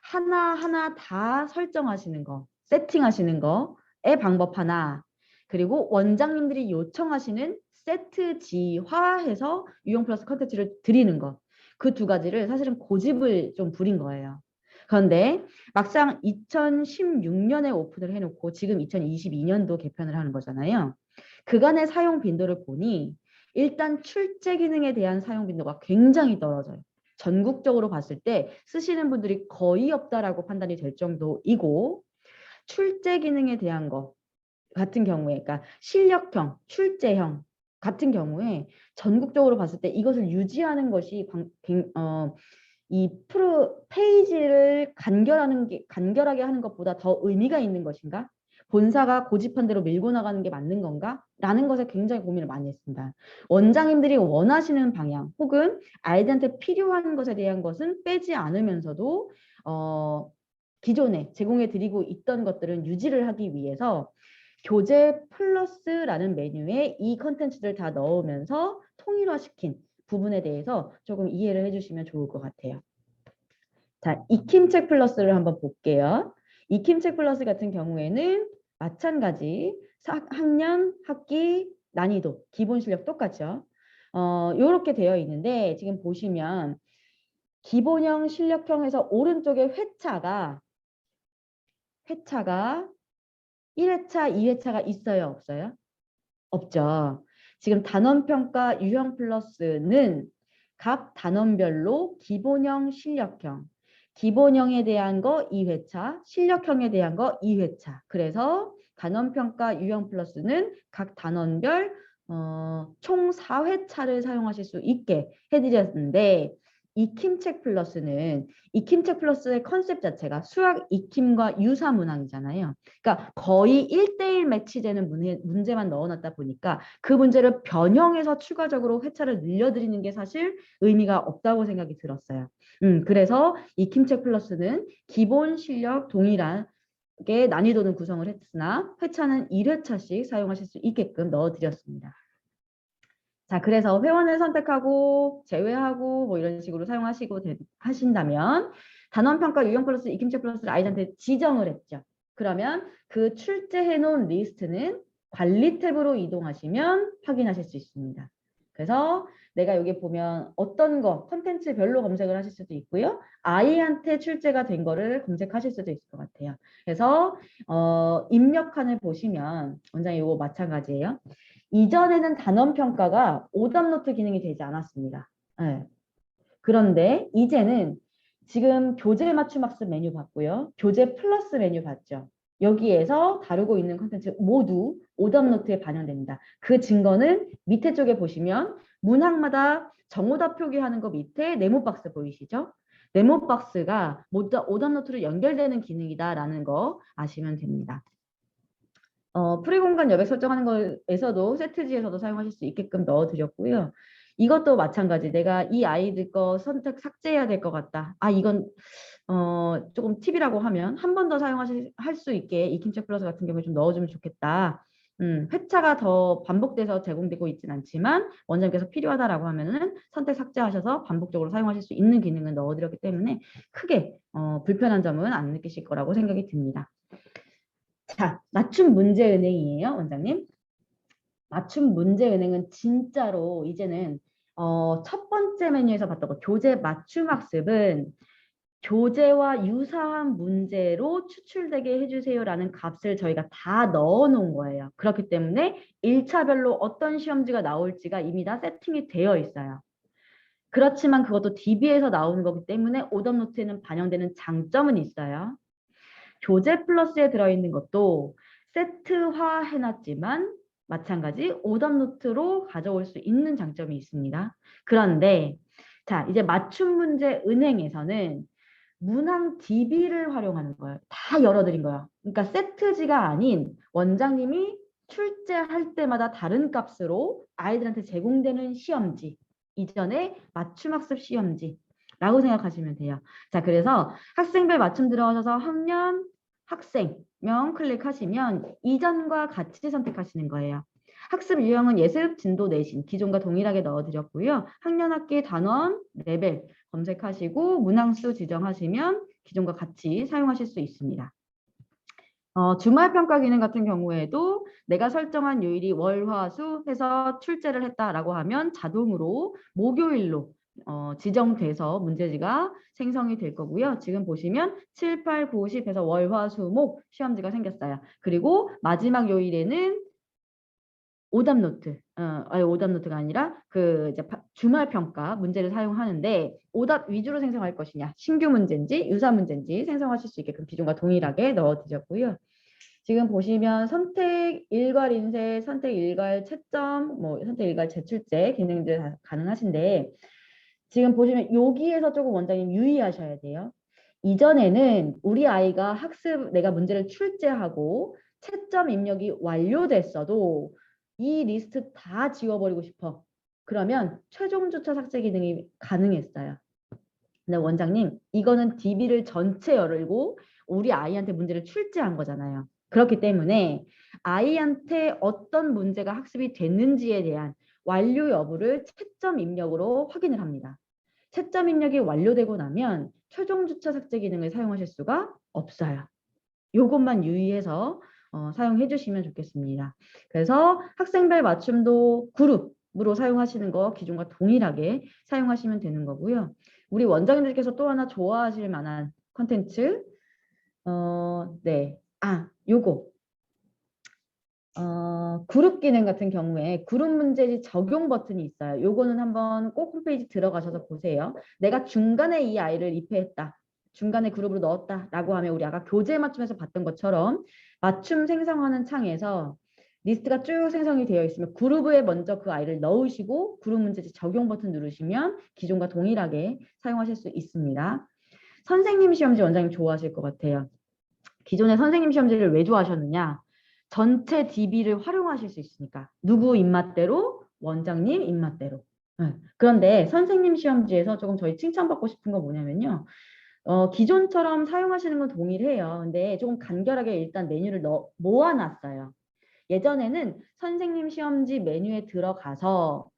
[SPEAKER 1] 하나하나 다 설정하시는 거, 세팅하시는 거의 방법 하나, 그리고 원장님들이 요청하시는 세트지화해서 유형 플러스 컨텐츠를 드리는 거, 그 두 가지를 사실은 고집을 좀 부린 거예요. 그런데 막상 2016년에 오픈을 해놓고 지금 2022년도 개편을 하는 거잖아요. 그간의 사용 빈도를 보니 일단 출제 기능에 대한 사용 빈도가 굉장히 떨어져요. 전국적으로 봤을 때 쓰시는 분들이 거의 없다라고 판단이 될 정도이고 출제 기능에 대한 거 같은 경우에 그러니까 실력형, 출제형 같은 경우에 전국적으로 봤을 때 이것을 유지하는 것이 이 페이지를 간결하게 하는 것보다 더 의미가 있는 것인가? 본사가 고집한 대로 밀고 나가는 게 맞는 건가? 라는 것에 굉장히 고민을 많이 했습니다. 원장님들이 원하시는 방향 혹은 아이들한테 필요한 것에 대한 것은 빼지 않으면서도 기존에 제공해 드리고 있던 것들은 유지를 하기 위해서 교재 플러스라는 메뉴에 이 컨텐츠를 다 넣으면서 통일화시킨 부분에 대해서 조금 이해를 해주시면 좋을 것 같아요. 자, 익힘책 플러스를 한번 볼게요. 익힘책 플러스 같은 경우에는 마찬가지 학년, 학기, 난이도, 기본 실력 똑같죠. 이렇게 되어 있는데 지금 보시면 기본형, 실력형에서 오른쪽에 회차가 1회차, 2회차가 있어요, 없어요? 없죠. 지금 단원평가 유형 플러스는 각 단원별로 기본형, 실력형, 기본형에 대한 거 2회차, 실력형에 대한 거 2회차. 그래서 단원평가 유형 플러스는 각 단원별 총 4회차를 사용하실 수 있게 해드렸는데 익힘책 플러스는 익힘책 플러스의 컨셉 자체가 수학 익힘과 유사 문항이잖아요. 그러니까 거의 1대1 매치되는 문제만 넣어놨다 보니까 그 문제를 변형해서 추가적으로 회차를 늘려드리는 게 사실 의미가 없다고 생각이 들었어요. 그래서 익힘책 플러스는 기본 실력 동일하게 난이도는 구성을 했으나 회차는 1회차씩 사용하실 수 있게끔 넣어드렸습니다. 자, 그래서 회원을 선택하고 제외하고 뭐 이런 식으로 사용하시고 하신다면 단원평가 유형 플러스 익힘책 플러스를 아이들한테 지정을 했죠. 그러면 그 출제해 놓은 리스트는 관리 탭으로 이동하시면 확인하실 수 있습니다. 그래서 내가 여기 보면 어떤 거 컨텐츠별로 검색을 하실 수도 있고요. 아이한테 출제가 된 거를 검색하실 수도 있을 것 같아요. 그래서 입력칸을 보시면 원장님 이거 마찬가지예요. 이전에는 단원 평가가 오답 노트 기능이 되지 않았습니다. 네. 그런데 이제는 지금 교재 맞춤 학습 메뉴 봤고요. 교재 플러스 메뉴 봤죠. 여기에서 다루고 있는 컨텐츠 모두 오답 노트에 반영됩니다. 그 증거는 밑에 쪽에 보시면 문항마다 정오답 표기하는 거 밑에 네모 박스 보이시죠? 네모 박스가 모두 오답 노트로 연결되는 기능이다라는 거 아시면 됩니다. 프리 공간 여백 설정하는 거에서도 세트지에서도 사용하실 수 있게끔 넣어드렸고요. 이것도 마찬가지. 내가 이 아이들 거 선택 삭제해야 될 것 같다. 아, 이건 조금 팁이라고 하면 한 번 더 사용할 수 있게 익힘책 플러스 같은 경우에 좀 넣어주면 좋겠다. 회차가 더 반복돼서 제공되고 있진 않지만 원장님께서 필요하다라고 하면은 선택 삭제하셔서 반복적으로 사용하실 수 있는 기능을 넣어드렸기 때문에 크게 불편한 점은 안 느끼실 거라고 생각이 듭니다. 자, 맞춤 문제 은행이에요, 원장님. 맞춤 문제 은행은 진짜로 이제는 첫 번째 메뉴에서 봤던 거 교재 맞춤 학습은 교재와 유사한 문제로 추출되게 해주세요라는 값을 저희가 다 넣어 놓은 거예요. 그렇기 때문에 1차별로 어떤 시험지가 나올지가 이미 다 세팅이 되어 있어요. 그렇지만 그것도 DB에서 나오는 거기 때문에 오답노트에는 반영되는 장점은 있어요. 교재 플러스에 들어있는 것도 세트화 해놨지만 마찬가지 오답노트로 가져올 수 있는 장점이 있습니다. 그런데 자, 이제 맞춤 문제 은행에서는 문항 DB를 활용하는 거예요. 다 열어드린 거예요. 그러니까 세트지가 아닌 원장님이 출제할 때마다 다른 값으로 아이들한테 제공되는 시험지, 이전에 맞춤학습 시험지라고 생각하시면 돼요. 자, 그래서 학생별 맞춤 들어가셔서 학년, 학생명 클릭하시면 이전과 같이 선택하시는 거예요. 학습 유형은 예습, 진도, 내신 기존과 동일하게 넣어드렸고요. 학년, 학기, 단원, 레벨 검색하시고 문항수 지정하시면 기존과 같이 사용하실 수 있습니다. 주말 평가 기능 같은 경우에도 내가 설정한 요일이 월, 화, 수 해서 출제를 했다라고 하면 자동으로 목요일로 지정돼서 문제지가 생성이 될 거고요. 지금 보시면 7, 8, 9, 10 해서 월, 화, 수, 목 시험지가 생겼어요. 그리고 마지막 요일에는 오답노트, 오답노트가 아니라 그 이제 주말 평가 문제를 사용하는데 오답 위주로 생성할 것이냐, 신규 문제인지 유사 문제인지 생성하실 수 있게끔 기존과 동일하게 넣어드렸고요. 지금 보시면 선택 일괄 인쇄, 선택 일괄 채점, 뭐 선택 일괄 재출제 기능들 다 가능하신데 지금 보시면 여기에서 조금 원장님 유의하셔야 돼요. 이전에는 우리 아이가 학습 내가 문제를 출제하고 채점 입력이 완료됐어도 이 리스트 다 지워버리고 싶어. 그러면 최종 주차 삭제 기능이 가능했어요. 근데 원장님 이거는 DB를 전체 열고 우리 아이한테 문제를 출제한 거잖아요. 그렇기 때문에 아이한테 어떤 문제가 학습이 됐는지에 대한 완료 여부를 채점 입력으로 확인을 합니다. 채점 입력이 완료되고 나면 최종 주차 삭제 기능을 사용하실 수가 없어요. 요것만 유의해서 사용해 주시면 좋겠습니다. 그래서 학생별 맞춤도 그룹으로 사용하시는 거 기존과 동일하게 사용하시면 되는 거고요. 우리 원장님들께서 또 하나 좋아하실 만한 컨텐츠 네. 요거 그룹 기능 같은 경우에 그룹 문제지 적용 버튼이 있어요. 요거는 한번 꼭 홈페이지 들어가셔서 보세요. 내가 중간에 이 아이를 입회했다. 중간에 그룹으로 넣었다라고 하면 우리 아까 교재 맞춤에서 봤던 것처럼 맞춤 생성하는 창에서 리스트가 쭉 생성이 되어 있으면 그룹에 먼저 그 아이를 넣으시고 그룹 문제지 적용 버튼 누르시면 기존과 동일하게 사용하실 수 있습니다. 선생님 시험지 원장님 좋아하실 것 같아요. 기존의 선생님 시험지를 왜 좋아하셨느냐? 전체 DB를 활용하실 수 있으니까. 누구 입맛대로, 원장님 입맛대로. 그런데 선생님 시험지에서 조금 저희 칭찬받고 싶은 건 뭐냐면요. 기존처럼 사용하시는 건 동일해요. 근데 조금 간결하게 일단 메뉴를 모아놨어요. 예전에는 선생님 시험지 메뉴에 들어가서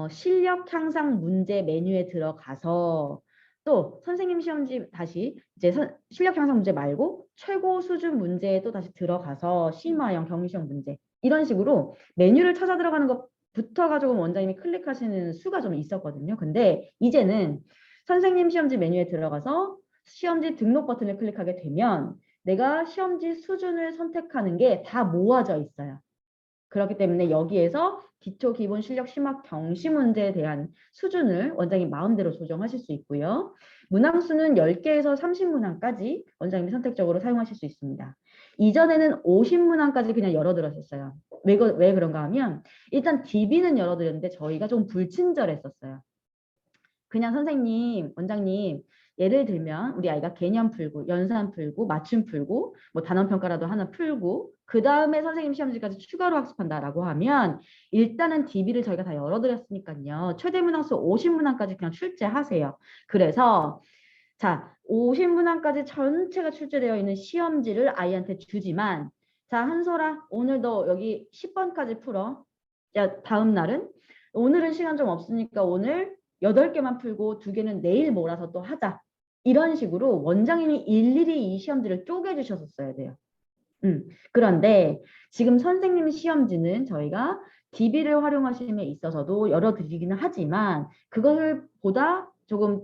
[SPEAKER 1] 실력 향상 문제 메뉴에 들어가서 또 선생님 시험지 다시 이제 실력 향상 문제 말고 최고 수준 문제에 또 다시 들어가서 심화형 경시형 문제 이런 식으로 메뉴를 찾아 들어가는 것부터가 조금 원장님이 클릭하시는 수가 좀 있었거든요. 근데 이제는 선생님 시험지 메뉴에 들어가서 시험지 등록 버튼을 클릭하게 되면 내가 시험지 수준을 선택하는 게 다 모아져 있어요. 그렇기 때문에 여기에서 기초 기본 실력 심화 경시 문제에 대한 수준을 원장님 마음대로 조정하실 수 있고요. 문항수는 10개에서 30문항까지 원장님이 선택적으로 사용하실 수 있습니다. 이전에는 50문항까지 그냥 열어들었었어요. 왜 그런가 하면 일단 DB는 열어드렸는데 저희가 좀 불친절했었어요. 그냥 선생님, 원장님 예를 들면 우리 아이가 개념 풀고 연산 풀고 맞춤 풀고 뭐 단원 평가라도 하나 풀고 그 다음에 선생님 시험지까지 추가로 학습한다라고 하면 일단은 DB를 저희가 다 열어드렸으니까요. 최대 문항수 50문항까지 그냥 출제하세요. 그래서 자 50문항까지 전체가 출제되어 있는 시험지를 아이한테 주지만 자, 한솔아, 오늘 너 여기 10번까지 풀어. 야, 다음 날은? 오늘은 시간 좀 없으니까 오늘 8개만 풀고 2개는 내일 몰아서 또 하자. 이런 식으로 원장님이 일일이 이 시험지를 쪼개주셨었어야 돼요. 그런데 지금 선생님 시험지는 저희가 DB를 활용하심에 있어서도 열어드리기는 하지만 그것을 보다 조금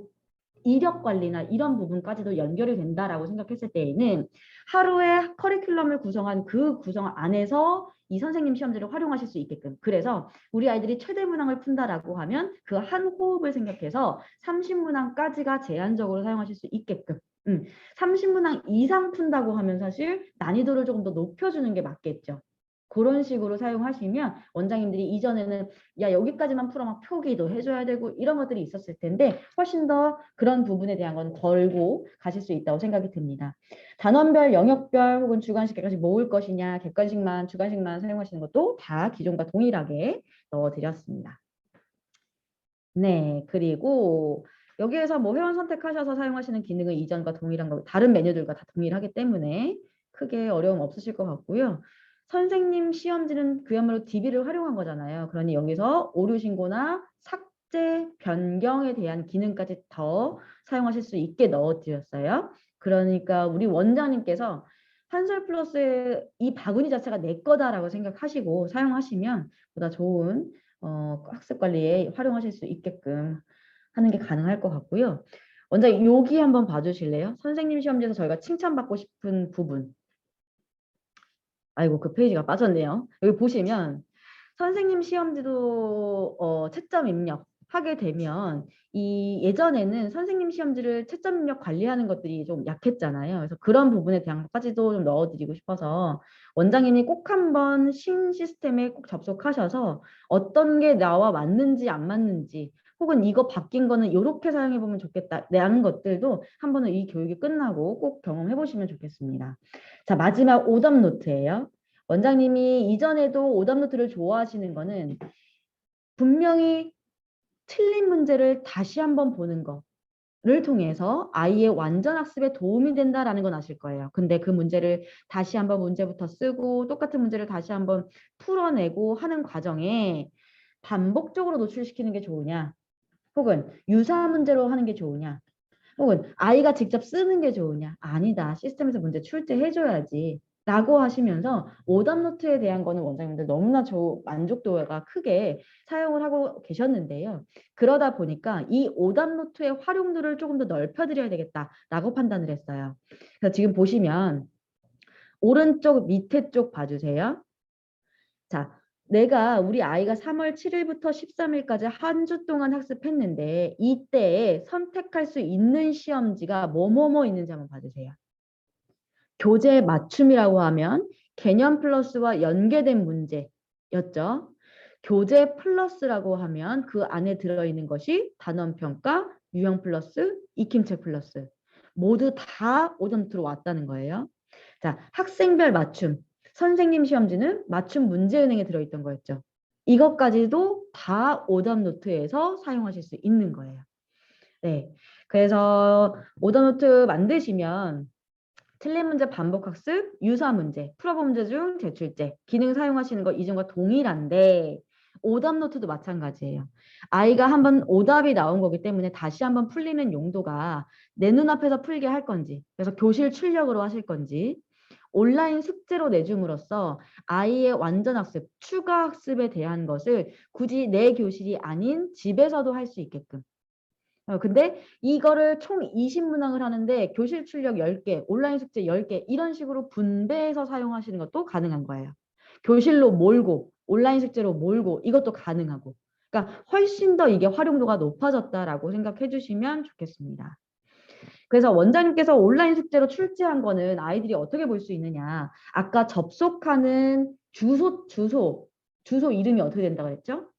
[SPEAKER 1] 이력 관리나 이런 부분까지도 연결이 된다라고 생각했을 때에는 하루에 커리큘럼을 구성한 그 구성 안에서 이 선생님 시험지를 활용하실 수 있게끔. 그래서 우리 아이들이 최대 문항을 푼다라고 하면 그 한 호흡을 생각해서 30문항까지가 제한적으로 사용하실 수 있게끔. 30문항 이상 푼다고 하면 사실 난이도를 조금 더 높여주는 게 맞겠죠. 그런 식으로 사용하시면 원장님들이 이전에는 야 여기까지만 풀어 막 표기도 해줘야 되고 이런 것들이 있었을 텐데 훨씬 더 그런 부분에 대한 건 덜고 가실 수 있다고 생각이 듭니다. 단원별, 영역별 혹은 주관식, 객관식 모을 것이냐 객관식만 주관식만 사용하시는 것도 다 기존과 동일하게 넣어드렸습니다. 네, 그리고 여기에서 뭐 회원 선택하셔서 사용하시는 기능은 이전과 동일한 거, 다른 메뉴들과 다 동일하기 때문에 크게 어려움 없으실 것 같고요. 선생님 시험지는 그야말로 DB를 활용한 거잖아요. 그러니 여기서 오류 신고나 삭제, 변경에 대한 기능까지 더 사용하실 수 있게 넣어드렸어요. 그러니까 우리 원장님께서 한솔 플러스의 이 바구니 자체가 내 거다라고 생각하시고 사용하시면 보다 좋은 학습 관리에 활용하실 수 있게끔 하는 게 가능할 것 같고요. 먼저 여기 한번 봐주실래요? 선생님 시험지에서 저희가 칭찬받고 싶은 부분. 아이고 그 페이지가 빠졌네요. 여기 보시면 선생님 시험지도 채점 입력 하게 되면 이 예전에는 선생님 시험지를 채점 입력 관리하는 것들이 좀 약했잖아요. 그래서 그런 부분에 대한 것까지도 좀 넣어드리고 싶어서 원장님이 꼭 한번 신 시스템에 꼭 접속하셔서 어떤 게 나와 맞는지 안 맞는지 혹은 이거 바뀐 거는 이렇게 사용해 보면 좋겠다라는 것들도 한 번은 이 교육이 끝나고 꼭 경험해 보시면 좋겠습니다. 자, 마지막 오답 노트예요. 원장님이 이전에도 오답 노트를 좋아하시는 거는 분명히 틀린 문제를 다시 한번 보는 거를 통해서 아이의 완전 학습에 도움이 된다라는 건 아실 거예요. 근데 그 문제를 다시 한번 문제부터 쓰고 똑같은 문제를 다시 한번 풀어내고 하는 과정에 반복적으로 노출시키는 게 좋으냐 혹은 유사 문제로 하는 게 좋으냐 혹은 아이가 직접 쓰는 게 좋으냐 아니다 시스템에서 문제 출제해줘야지 라고 하시면서 오답 노트에 대한 거는 원장님들 너무나 만족도가 크게 사용을 하고 계셨는데요. 그러다 보니까 이 오답 노트의 활용도를 조금 더 넓혀드려야 되겠다라고 판단을 했어요. 그래서 지금 보시면 오른쪽 밑에 쪽 봐주세요. 자, 내가 우리 아이가 3월 7일부터 13일까지 한 주 동안 학습했는데 이때에 선택할 수 있는 시험지가 뭐뭐뭐 있는지 한번 봐주세요. 교재 맞춤이라고 하면 개념 플러스와 연계된 문제였죠. 교재 플러스라고 하면 그 안에 들어있는 것이 단원평가, 유형 플러스, 익힘책 플러스 모두 다 오점투로 왔다는 거예요. 자, 학생별 맞춤. 선생님 시험지는 맞춤 문제은행에 들어있던 거였죠. 이것까지도 다 오답 노트에서 사용하실 수 있는 거예요. 네. 그래서 오답 노트 만드시면 틀린 문제 반복 학습, 유사 문제, 풀어본 문제 중 제출제, 기능 사용하시는 거 이전과 동일한데 오답 노트도 마찬가지예요. 아이가 한번 오답이 나온 거기 때문에 다시 한번 풀리는 용도가 내 눈앞에서 풀게 할 건지, 그래서 교실 출력으로 하실 건지, 온라인 숙제로 내줌으로써 아이의 완전 학습, 추가 학습에 대한 것을 굳이 내 교실이 아닌 집에서도 할 수 있게끔. 근데 이거를 총 20문항을 하는데 교실 출력 10개, 온라인 숙제 10개 이런 식으로 분배해서 사용하시는 것도 가능한 거예요. 교실로 몰고 온라인 숙제로 몰고 이것도 가능하고. 그러니까 훨씬 더 이게 활용도가 높아졌다라고 생각해 주시면 좋겠습니다. 그래서 원장님께서 온라인 숙제로 출제한 거는 아이들이 어떻게 볼 수 있느냐. 아까 접속하는 주소 이름이 어떻게 된다고 했죠?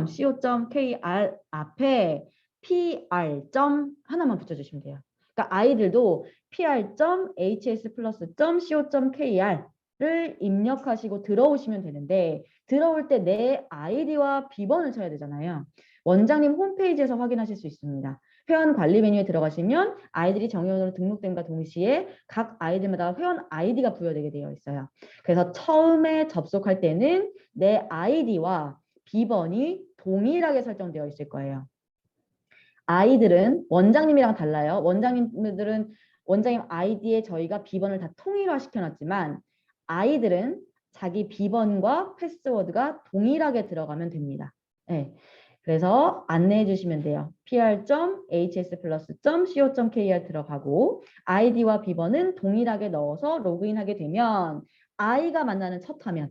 [SPEAKER 1] hs+.co.kr 앞에 pr. 하나만 붙여주시면 돼요. 그러니까 아이들도 pr.hs+.co.kr을 입력하시고 들어오시면 되는데 들어올 때 내 아이디와 비번을 쳐야 되잖아요. 원장님 홈페이지에서 확인하실 수 있습니다. 회원 관리 메뉴에 들어가시면 아이들이 정회원으로 등록됨과 동시에 각 아이들마다 회원 아이디가 부여되게 되어 있어요. 그래서 처음에 접속할 때는 내 아이디와 비번이 동일하게 설정되어 있을 거예요. 아이들은 원장님이랑 달라요. 원장님들은 원장님 아이디에 저희가 비번을 다 통일화 시켜놨지만 아이들은 자기 비번과 패스워드가 동일하게 들어가면 됩니다. 네. 그래서 안내해 주시면 돼요. pr.hsplus.co.kr 들어가고 아이디와 비번은 동일하게 넣어서 로그인하게 되면 아이가 만나는 첫 화면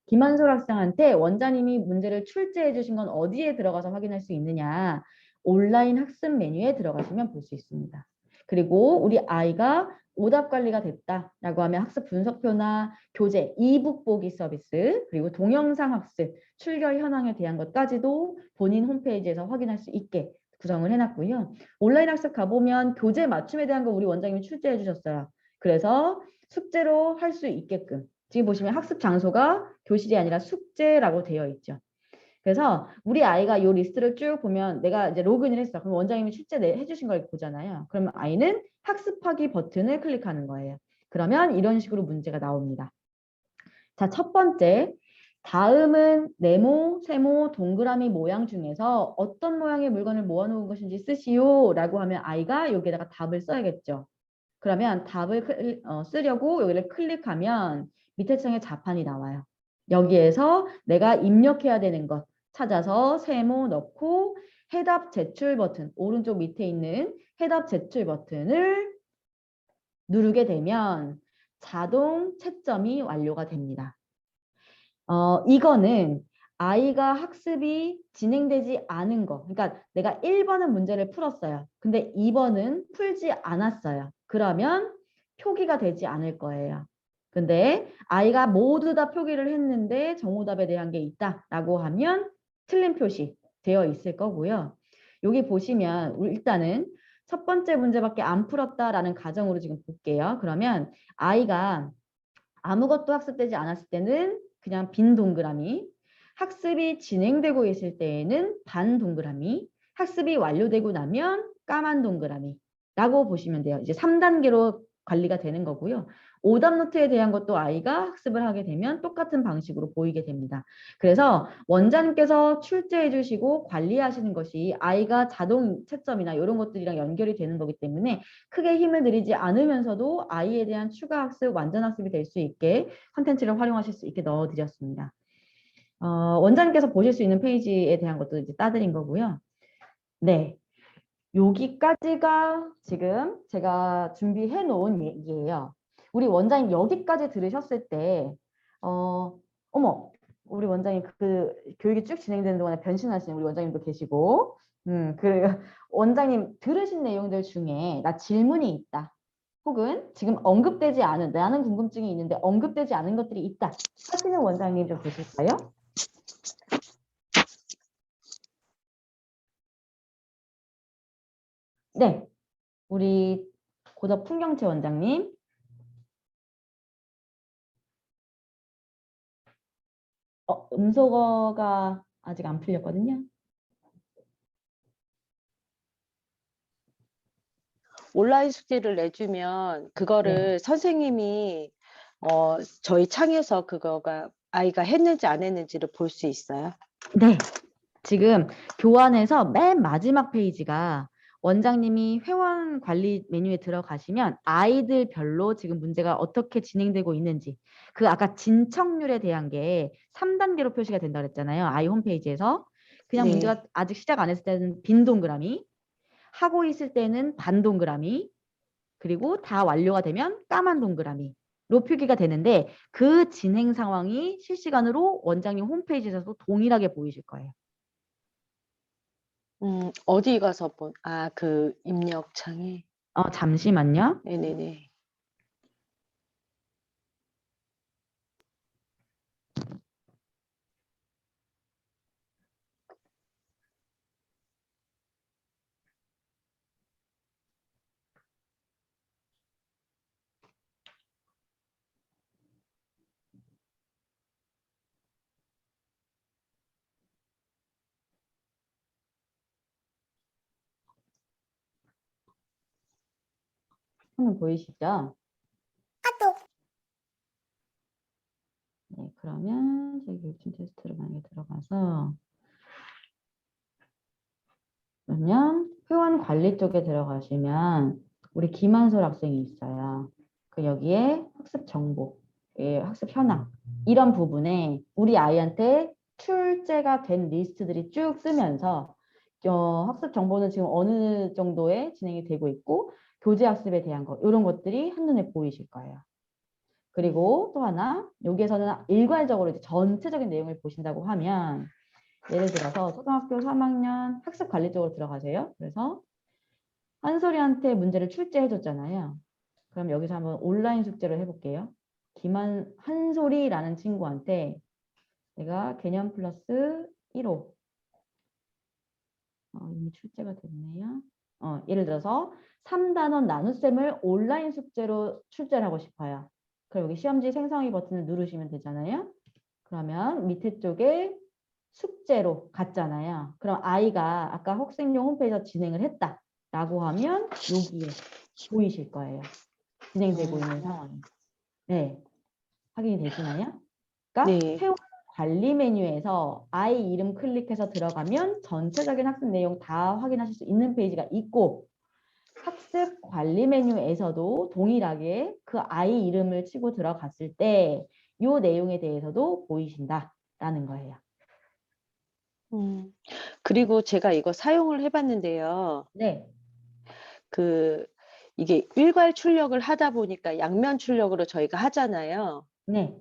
[SPEAKER 1] 김한솔 학생한테 원장님이 문제를 출제해 주신 건 어디에 들어가서 확인할 수 있느냐. 온라인 학습 메뉴에 들어가시면 볼 수 있습니다. 그리고 우리 아이가 오답 관리가 됐다라고 하면 학습 분석표나 교재, 이북 보기 서비스, 그리고 동영상 학습, 출결 현황에 대한 것까지도 본인 홈페이지에서 확인할 수 있게 구성을 해놨고요. 온라인 학습 가보면 교재 맞춤에 대한 거 우리 원장님이 출제해 주셨어요. 그래서 숙제로 할 수 있게끔 지금 보시면 학습 장소가 교실이 아니라 숙제라고 되어 있죠. 그래서 우리 아이가 이 리스트를 쭉 보면 내가 이제 로그인을 했어. 그럼 원장님이 출제 해주신 걸 보잖아요. 그러면 아이는 학습하기 버튼을 클릭하는 거예요. 그러면 이런 식으로 문제가 나옵니다. 자, 첫 번째. 다음은 네모, 세모, 동그라미 모양 중에서 어떤 모양의 물건을 모아놓은 것인지 쓰시오 라고 하면 아이가 여기에다가 답을 써야겠죠. 그러면 답을 쓰려고 여기를 클릭하면 밑에 창에 자판이 나와요. 여기에서 내가 입력해야 되는 것 찾아서 세모 넣고 해답 제출 버튼, 오른쪽 밑에 있는 해답 제출 버튼을 누르게 되면 자동 채점이 완료가 됩니다. 이거는 아이가 학습이 진행되지 않은 거. 그러니까 내가 1번은 문제를 풀었어요. 근데 2번은 풀지 않았어요. 그러면 표기가 되지 않을 거예요. 근데 아이가 모두 다 표기를 했는데 정오답에 대한 게 있다라고 하면 틀린 표시 되어 있을 거고요. 여기 보시면 일단은 첫 번째 문제밖에 안 풀었다라는 가정으로 지금 볼게요. 그러면 아이가 아무것도 학습되지 않았을 때는 그냥 빈 동그라미, 학습이 진행되고 있을 때에는 반 동그라미, 학습이 완료되고 나면 까만 동그라미라고 보시면 돼요. 이제 3단계로 관리가 되는 거고요. 오답 노트에 대한 것도 아이가 학습을 하게 되면 똑같은 방식으로 보이게 됩니다. 그래서 원장님께서 출제해 주시고 관리하시는 것이 아이가 자동 채점이나 이런 것들이랑 연결이 되는 거기 때문에 크게 힘을 들이지 않으면서도 아이에 대한 추가 학습, 완전 학습이 될 수 있게 컨텐츠를 활용하실 수 있게 넣어드렸습니다. 원장님께서 보실 수 있는 페이지에 대한 것도 이제 따드린 거고요. 네. 여기까지가 지금 제가 준비해 놓은 얘기예요. 우리 원장님 여기까지 들으셨을 때, 어머, 우리 원장님 그 교육이 쭉 진행되는 동안에 변신하시는 우리 원장님도 계시고, 그 원장님 들으신 내용들 중에 나 질문이 있다. 혹은 지금 언급되지 않은, 나는 궁금증이 있는데 언급되지 않은 것들이 있다. 하시는 원장님 좀 계실까요? 네. 우리 고덕 풍경채 원장님. 음소거가 아직 안 풀렸거든요.
[SPEAKER 2] 온라인 숙제를 내주면
[SPEAKER 1] 네.
[SPEAKER 2] 그거를 선생님이 저희 창에서 그거가 아이가 했는지 안 했는지를 볼 수 있어요.
[SPEAKER 1] 네. 지금 교환에서 맨 마지막 페이지가 원장님이 회원 관리 메뉴에 들어가시면 아이들별로 지금 문제가 어떻게 진행되고 있는지 그 아까 진척률에 대한 게 3단계로 표시가 된다 그랬잖아요. 아이 홈페이지에서. 그냥
[SPEAKER 2] 네.
[SPEAKER 1] 문제가 아직 시작 안 했을 때는 빈 동그라미, 하고 있을 때는 반 동그라미, 그리고 다 완료가 되면 까만 동그라미로 표기가 되는데 그 진행 상황이 실시간으로 원장님 홈페이지에서도 동일하게 보이실 거예요.
[SPEAKER 2] 어디 가서 그 입력창에.
[SPEAKER 1] 잠시만요.
[SPEAKER 2] 네네네.
[SPEAKER 1] 화면 보이시죠? 네, 그러면 저기 교육진 테스트로 만약에 들어가서 그러면 회원 관리 쪽에 들어가시면 우리 김한솔 학생이 있어요. 그 여기에 학습 정보, 학습 현황 이런 부분에 우리 아이한테 출제가 된 리스트들이 쭉 뜨면서 학습 정보는 지금 어느 정도에 진행이 되고 있고 교재 학습에 대한 거 이런 것들이 한눈에 보이실 거예요. 그리고 또 하나 여기에서는 일괄적으로 이제 전체적인 내용을 보신다고 하면 예를 들어서 초등학교 3학년 학습 관리 쪽으로 들어가세요. 그래서 한솔이한테 문제를 출제해 줬잖아요. 그럼 여기서 한번 온라인 숙제를 해볼게요. 한솔이라는 친구한테 내가 개념 플러스 1호 이미 출제가 됐네요. 예를 들어서 3단원 나눗셈을 온라인 숙제로 출제를 하고 싶어요. 그럼 여기 시험지 생성이 버튼을 누르시면 되잖아요. 그러면 밑에 쪽에 숙제로 갔잖아요. 그럼 아이가 아까 학생용 홈페이지에서 진행을 했다라고 하면 여기에 보이실 거예요. 진행되고 있는 상황이. 네, 확인이 되시나요? 그러니까
[SPEAKER 2] 네.
[SPEAKER 1] 회원 관리 메뉴에서 아이 이름 클릭해서 들어가면 전체적인 학습 내용 다 확인하실 수 있는 페이지가 있고 학습 관리 메뉴에서도 동일하게 그 아이 이름을 치고 들어갔을 때 이 내용에 대해서도 보이신다라는 거예요.
[SPEAKER 2] 그리고 제가 이거 사용을 해봤는데요.
[SPEAKER 1] 네,
[SPEAKER 2] 이게 일괄 출력을 하다 보니까 양면 출력으로 저희가 하잖아요.
[SPEAKER 1] 네.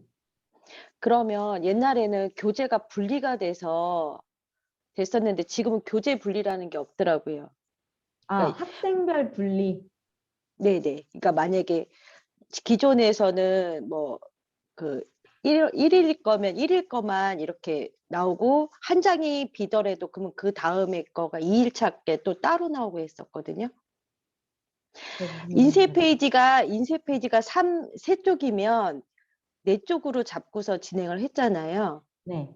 [SPEAKER 2] 그러면 옛날에는 교재가 분리가 됐었는데 지금은 교재 분리라는 게 없더라고요. 그러니까
[SPEAKER 1] 학생별 분리.
[SPEAKER 2] 네네. 그러니까 만약에 기존에서는 뭐 그 일일 거면 일일 거만 이렇게 나오고 한 장이 비더라도 그러면 그 다음에 거가 2일차 게 또 따로 나오고 했었거든요. 인쇄 페이지가 세 쪽이면 네 쪽으로 잡고서 진행을 했잖아요.
[SPEAKER 1] 네.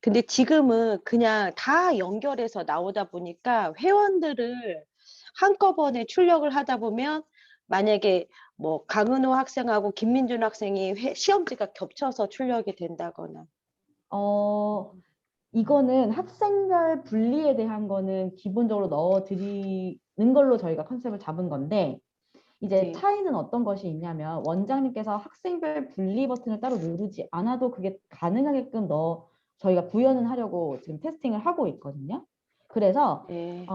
[SPEAKER 2] 근데 지금은 그냥 다 연결해서 나오다 보니까 회원들을 한꺼번에 출력을 하다 보면 만약에 뭐 강은호 학생하고 김민준 학생이 시험지가 겹쳐서 출력이 된다거나.
[SPEAKER 1] 이거는 학생별 분리에 대한 거는 기본적으로 넣어드리는 걸로 저희가 컨셉을 잡은 건데 이제
[SPEAKER 2] 네.
[SPEAKER 1] 차이는 어떤 것이 있냐면 원장님께서 학생별 분리 버튼을 따로 누르지 않아도 그게 가능하게끔 저희가 구현을 하려고 지금 테스팅을 하고 있거든요. 그래서
[SPEAKER 2] 네.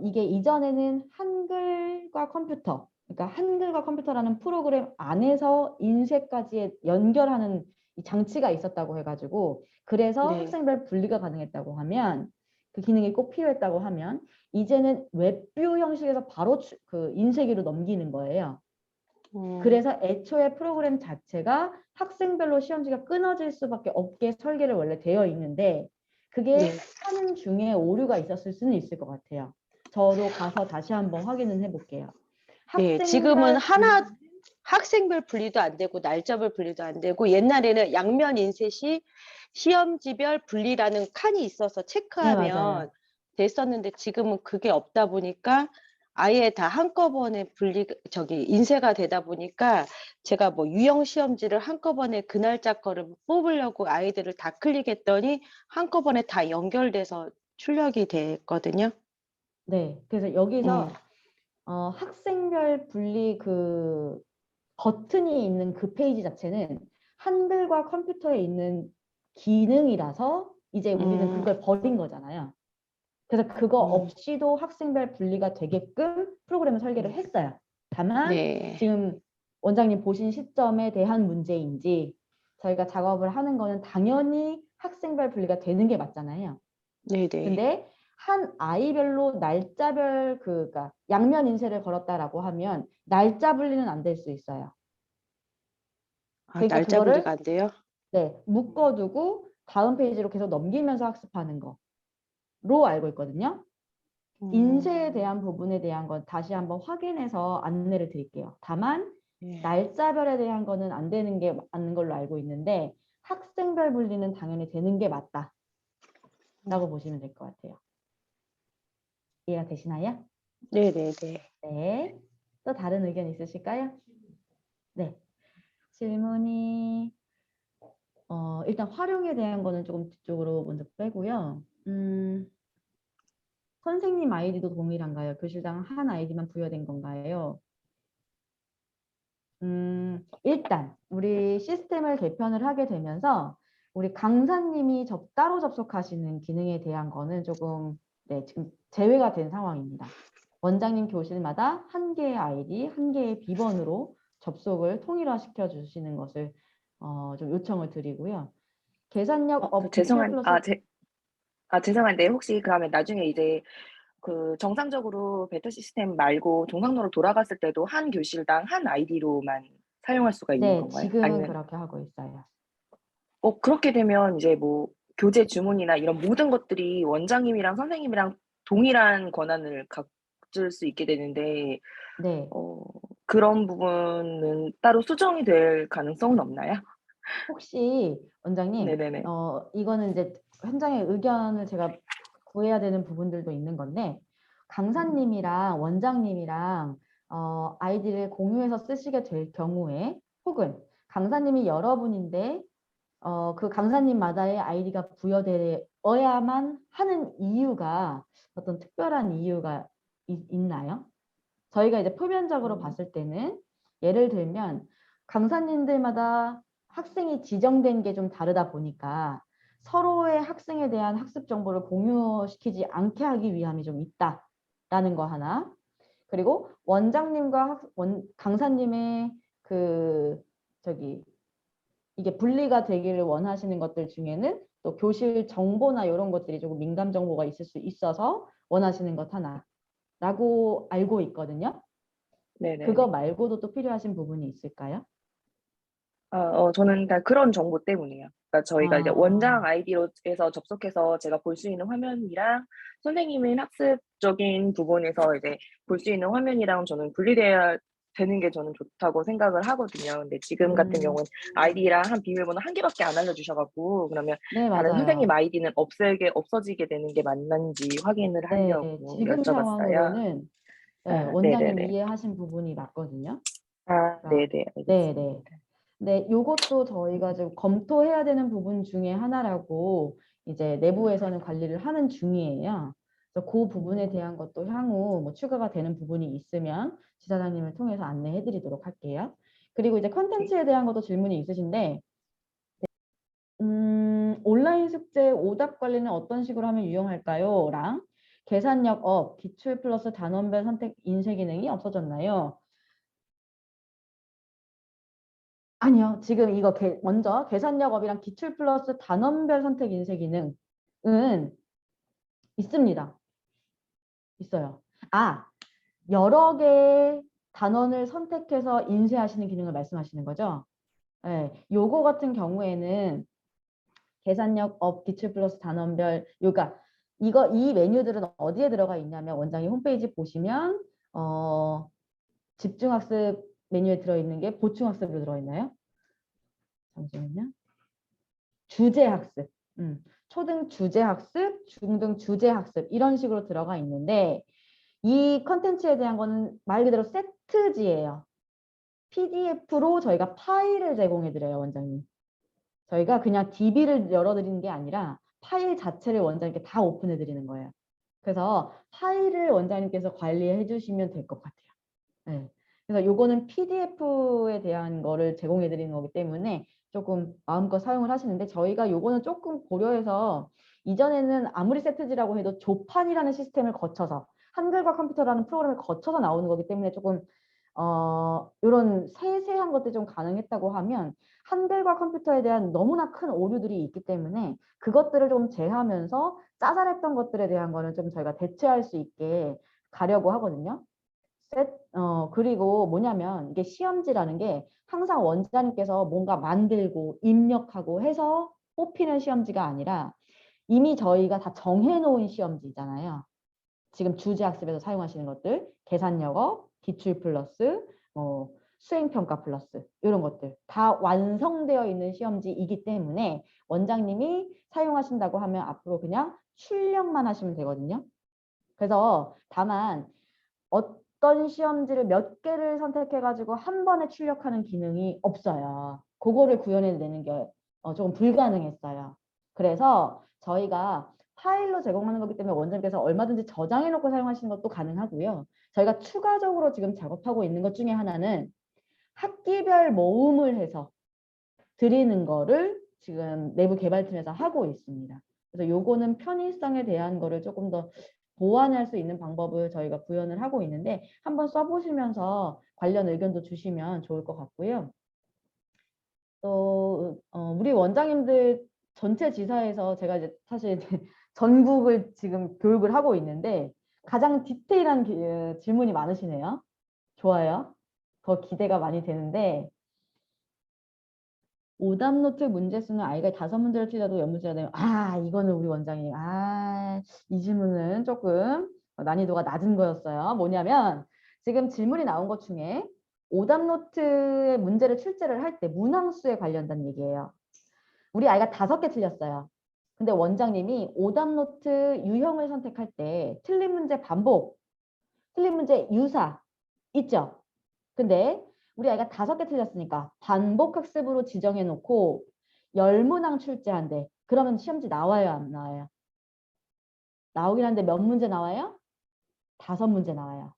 [SPEAKER 1] 이게 이전에는 한글과 컴퓨터, 그러니까 한글과 컴퓨터라는 프로그램 안에서 인쇄까지 연결하는 이 장치가 있었다고 해가지고 그래서
[SPEAKER 2] 네.
[SPEAKER 1] 학생별 분리가 가능했다고 하면 그 기능이 꼭 필요했다고 하면 이제는 웹뷰 형식에서 바로 그 인쇄기로 넘기는 거예요. 그래서 애초에 프로그램 자체가 학생별로 시험지가 끊어질 수밖에 없게 설계를 원래 되어 있는데 그게
[SPEAKER 2] 네.
[SPEAKER 1] 하는 중에 오류가 있었을 수는 있을 것 같아요. 저도 가서 다시 한번 확인을 해볼게요.
[SPEAKER 2] 네. 지금은
[SPEAKER 1] 학생별
[SPEAKER 2] 학생별 분리도 안 되고 날짜별 분리도 안 되고 옛날에는 양면 인쇄시 시험지별 분리라는 칸이 있어서
[SPEAKER 1] 네,
[SPEAKER 2] 체크하면
[SPEAKER 1] 맞아요.
[SPEAKER 2] 됐었는데 지금은 그게 없다 보니까 아예 다 한꺼번에 인쇄가 되다 보니까 제가 뭐 유형 시험지를 한꺼번에 그 날짜 거를 뽑으려고 아이들을 다 클릭했더니 한꺼번에 다 연결돼서 출력이 됐거든요.
[SPEAKER 1] 네, 그래서 여기서 학생별 분리 그 버튼이 있는 그 페이지 자체는 한글과 컴퓨터에 있는 기능이라서 이제 우리는 그걸 버린 거잖아요. 그래서 그거 없이도 학생별 분리가 되게끔 프로그램을 설계를 했어요. 다만
[SPEAKER 2] 네.
[SPEAKER 1] 지금 원장님 보신 시점에 대한 문제인지 저희가 작업을 하는 거는 당연히 학생별 분리가 되는 게 맞잖아요.
[SPEAKER 2] 네네.
[SPEAKER 1] 근데 한 아이별로 날짜별 그러니까 양면 인쇄를 걸었다라고 하면 날짜 분리는 안 될 수 있어요. 그러니까
[SPEAKER 2] 날짜 분리가
[SPEAKER 1] 그거를
[SPEAKER 2] 안 돼요?
[SPEAKER 1] 묶어두고 다음 페이지로 계속 넘기면서 학습하는 거로 알고 있거든요. 인쇄에 대한 부분에 대한 건 다시 한번 확인해서 안내를 드릴게요. 다만
[SPEAKER 2] 예.
[SPEAKER 1] 날짜별에 대한 거는 안 되는 게 맞는 걸로 알고 있는데 학생별 분리는 당연히 되는 게 맞다라고 보시면 될 것 같아요. 이해가 되시나요?
[SPEAKER 2] 네네네.
[SPEAKER 1] 네. 또 다른 의견 있으실까요? 네. 질문이 일단 활용에 대한 거는 조금 뒤쪽으로 먼저 빼고요. 선생님 아이디도 동일한가요? 교실당 한 아이디만 부여된 건가요? 일단 우리 시스템을 개편을 하게 되면서 우리 강사님이 따로 접속하시는 기능에 대한 거는 조금 지금 제외가 된 상황입니다. 원장님 교실마다 한 개의 아이디, 한 개의 비번으로 접속을 통일화시켜 주시는 것을 좀 요청을 드리고요. 계산력 업 기출 플러스
[SPEAKER 3] 죄송한데 혹시 그러면 나중에 이제 그 정상적으로 베타 시스템 말고 정상적으로 돌아갔을 때도 한 교실당 한 아이디로만 사용할 수가 있는
[SPEAKER 1] 네,
[SPEAKER 3] 건가요?
[SPEAKER 1] 지금은
[SPEAKER 3] 아니면
[SPEAKER 1] 그렇게 하고 있어요.
[SPEAKER 3] 그렇게 되면 이제 뭐 교재 주문이나 이런 모든 것들이 원장님이랑 선생님이랑 동일한 권한을 가질 수 있게 되는데
[SPEAKER 1] 네.
[SPEAKER 3] 그런 부분은 따로 수정이 될 가능성은 없나요?
[SPEAKER 1] 혹시 원장님,
[SPEAKER 3] 네네네.
[SPEAKER 1] 이거는 이제 현장의 의견을 제가 구해야 되는 부분들도 있는 건데, 강사님이랑 원장님이랑 아이디를 공유해서 쓰시게 될 경우에, 혹은 강사님이 여러분인데 그 강사님마다의 아이디가 부여되어야만 하는 이유가 어떤 특별한 이유가 있나요? 저희가 이제 표면적으로 봤을 때는 예를 들면 강사님들마다 학생이 지정된 게 좀 다르다 보니까 서로의 학생에 대한 학습 정보를 공유시키지 않게 하기 위함이 좀 있다라는 거 하나. 그리고 원장님과 강사님의 그 이게 분리가 되기를 원하시는 것들 중에는 또 교실 정보나 이런 것들이 조금 민감 정보가 있을 수 있어서 원하시는 것 하나라고 알고 있거든요. 그거
[SPEAKER 3] 네네네.
[SPEAKER 1] 말고도 또 필요하신 부분이 있을까요?
[SPEAKER 3] 저는 다 그런 정보 때문이에요. 그러니까 저희가 이제 원장
[SPEAKER 1] 아,
[SPEAKER 3] 아이디로 해서 접속해서 제가 볼 수 있는 화면이랑 선생님의 학습적인 부분에서 이제 볼 수 있는 화면이랑 저는 분리돼야 되는 게 저는 좋다고 생각을 하거든요. 근데 지금 같은 경우는 아이디랑 한 비밀번호 한 개밖에 안 알려주셔 갖고 그러면
[SPEAKER 1] 네,
[SPEAKER 3] 다른 선생님
[SPEAKER 1] 맞아요.
[SPEAKER 3] 아이디는 없어지게 되는 게 맞는지 확인을
[SPEAKER 1] 네,
[SPEAKER 3] 하려고
[SPEAKER 1] 지금
[SPEAKER 3] 여쭤봤어요.
[SPEAKER 1] 상황으로는 네,
[SPEAKER 3] 아,
[SPEAKER 1] 원장님
[SPEAKER 3] 네네네.
[SPEAKER 1] 이해하신 부분이 맞거든요.
[SPEAKER 3] 아,
[SPEAKER 1] 그러니까
[SPEAKER 3] 네네.
[SPEAKER 1] 네, 네.
[SPEAKER 3] 알겠습니다.
[SPEAKER 1] 네, 요것도 저희가 좀 검토해야 되는 부분 중에 하나라고 이제 내부에서는 관리를 하는 중이에요. 그래서 그 부분에 대한 것도 향후 뭐 추가가 되는 부분이 있으면 지사장님을 통해서 안내해 드리도록 할게요. 그리고 이제
[SPEAKER 3] 네.
[SPEAKER 1] 컨텐츠에 대한 것도 질문이 있으신데 온라인 숙제 오답 관리는 어떤 식으로 하면 유용할까요? 랑 계산력 업, 기출 플러스 단원별 선택 인쇄 기능이 없어졌나요? 아니요. 지금 이거 먼저 계산력 업이랑 기출 플러스 단원별 선택 인쇄 기능은 있습니다. 있어요. 여러 개의 단원을 선택해서 인쇄하시는 기능을 말씀하시는 거죠? 네. 요거 같은 경우에는 계산력 업 기출 플러스 단원별 이 메뉴들은 어디에 들어가 있냐면 원장님 홈페이지 보시면 집중학습 메뉴에 들어있는 게 보충학습으로 들어있나요? 잠시만요. 주제학습, 초등 주제학습, 중등 주제학습 이런 식으로 들어가 있는데 이 컨텐츠에 대한 거는 말 그대로 세트지예요. PDF로 저희가 파일을 제공해 드려요, 원장님. 저희가 그냥 DB를 열어드리는 게 아니라 파일 자체를 원장님께 다 오픈해 드리는 거예요. 그래서 파일을 원장님께서 관리해 주시면 될 것 같아요. 네. 그래서 요거는 PDF에 대한 거를 제공해 드리는 거기 때문에 조금 마음껏 사용을 하시는데 저희가 요거는 조금 고려해서 이전에는 아무리 세트지라고 해도 조판이라는 시스템을 거쳐서 한글과 컴퓨터라는 프로그램을 거쳐서 나오는 거기 때문에 조금 이런 세세한 것들이 좀 가능했다고 하면 한글과 컴퓨터에 대한 너무나 큰 오류들이 있기 때문에 그것들을 좀 제하면서 짜잘했던 것들에 대한 거는 좀 저희가 대체할 수 있게 가려고 하거든요. 그리고 뭐냐면 이게 시험지라는 게 항상 원장님께서 뭔가 만들고 입력하고 해서 뽑히는 시험지가 아니라 이미 저희가 다 정해놓은 시험지잖아요. 지금 주제학습에서 사용하시는 것들, 계산영어, 기출 플러스, 수행평가 플러스 이런 것들 다 완성되어 있는 시험지이기 때문에 원장님이 사용하신다고 하면 앞으로 그냥 출력만 하시면 되거든요. 그래서 다만 어떤 시험지를 몇 개를 선택해가지고 한 번에 출력하는 기능이 없어요. 그거를 구현해내는 게 조금 불가능했어요. 그래서 저희가 파일로 제공하는 거기 때문에 원장님께서 얼마든지 저장해놓고 사용하시는 것도 가능하고요. 저희가 추가적으로 지금 작업하고 있는 것 중에 하나는 학기별 모음을 해서 드리는 거를 지금 내부 개발팀에서 하고 있습니다. 그래서 요거는 편의성에 대한 거를 조금 더 보완할 수 있는 방법을 저희가 구현을 하고 있는데 한번 써보시면서 관련 의견도 주시면 좋을 것 같고요. 또 우리 원장님들 전체 지사에서 제가 이제 사실 전국을 지금 교육을 하고 있는데 가장 디테일한 질문이 많으시네요. 좋아요. 더 기대가 많이 되는데 오답노트 문제수는 아이가 5문제를 틀려도 10문제가 되면 이거는 우리 원장이 이 질문은 조금 난이도가 낮은 거였어요. 뭐냐면 지금 질문이 나온 것 중에 오답노트의 문제를 출제를 할 때 문항수에 관련된 얘기예요. 우리 아이가 5개 틀렸어요. 근데 원장님이 오답노트 유형을 선택할 때 틀린 문제 반복, 틀린 문제 유사 있죠? 근데 우리 아이가 5개 틀렸으니까 반복 학습으로 지정해 놓고 10문항 출제한대. 그러면 시험지 나와요, 안 나와요? 나오긴 한데 몇 문제 나와요? 5문제 나와요.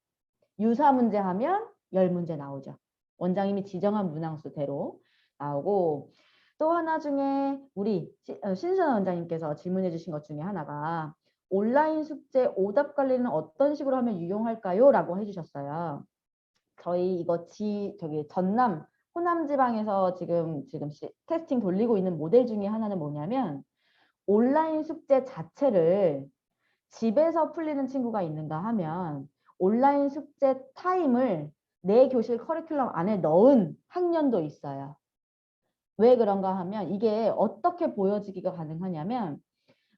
[SPEAKER 1] 유사 문제 하면 10문제 나오죠. 원장님이 지정한 문항수대로 나오고 또 하나 중에 우리 신선 원장님께서 질문해 주신 것 중에 하나가 온라인 숙제 오답 관리는 어떤 식으로 하면 유용할까요? 라고 해주셨어요. 저희 이거 저기 전남 호남 지방에서 지금 테스팅 돌리고 있는 모델 중에 하나는 뭐냐면 온라인 숙제 자체를 집에서 풀리는 친구가 있는가 하면 온라인 숙제 타임을 내 교실 커리큘럼 안에 넣은 학년도 있어요. 왜 그런가 하면 이게 어떻게 보여지기가 가능하냐면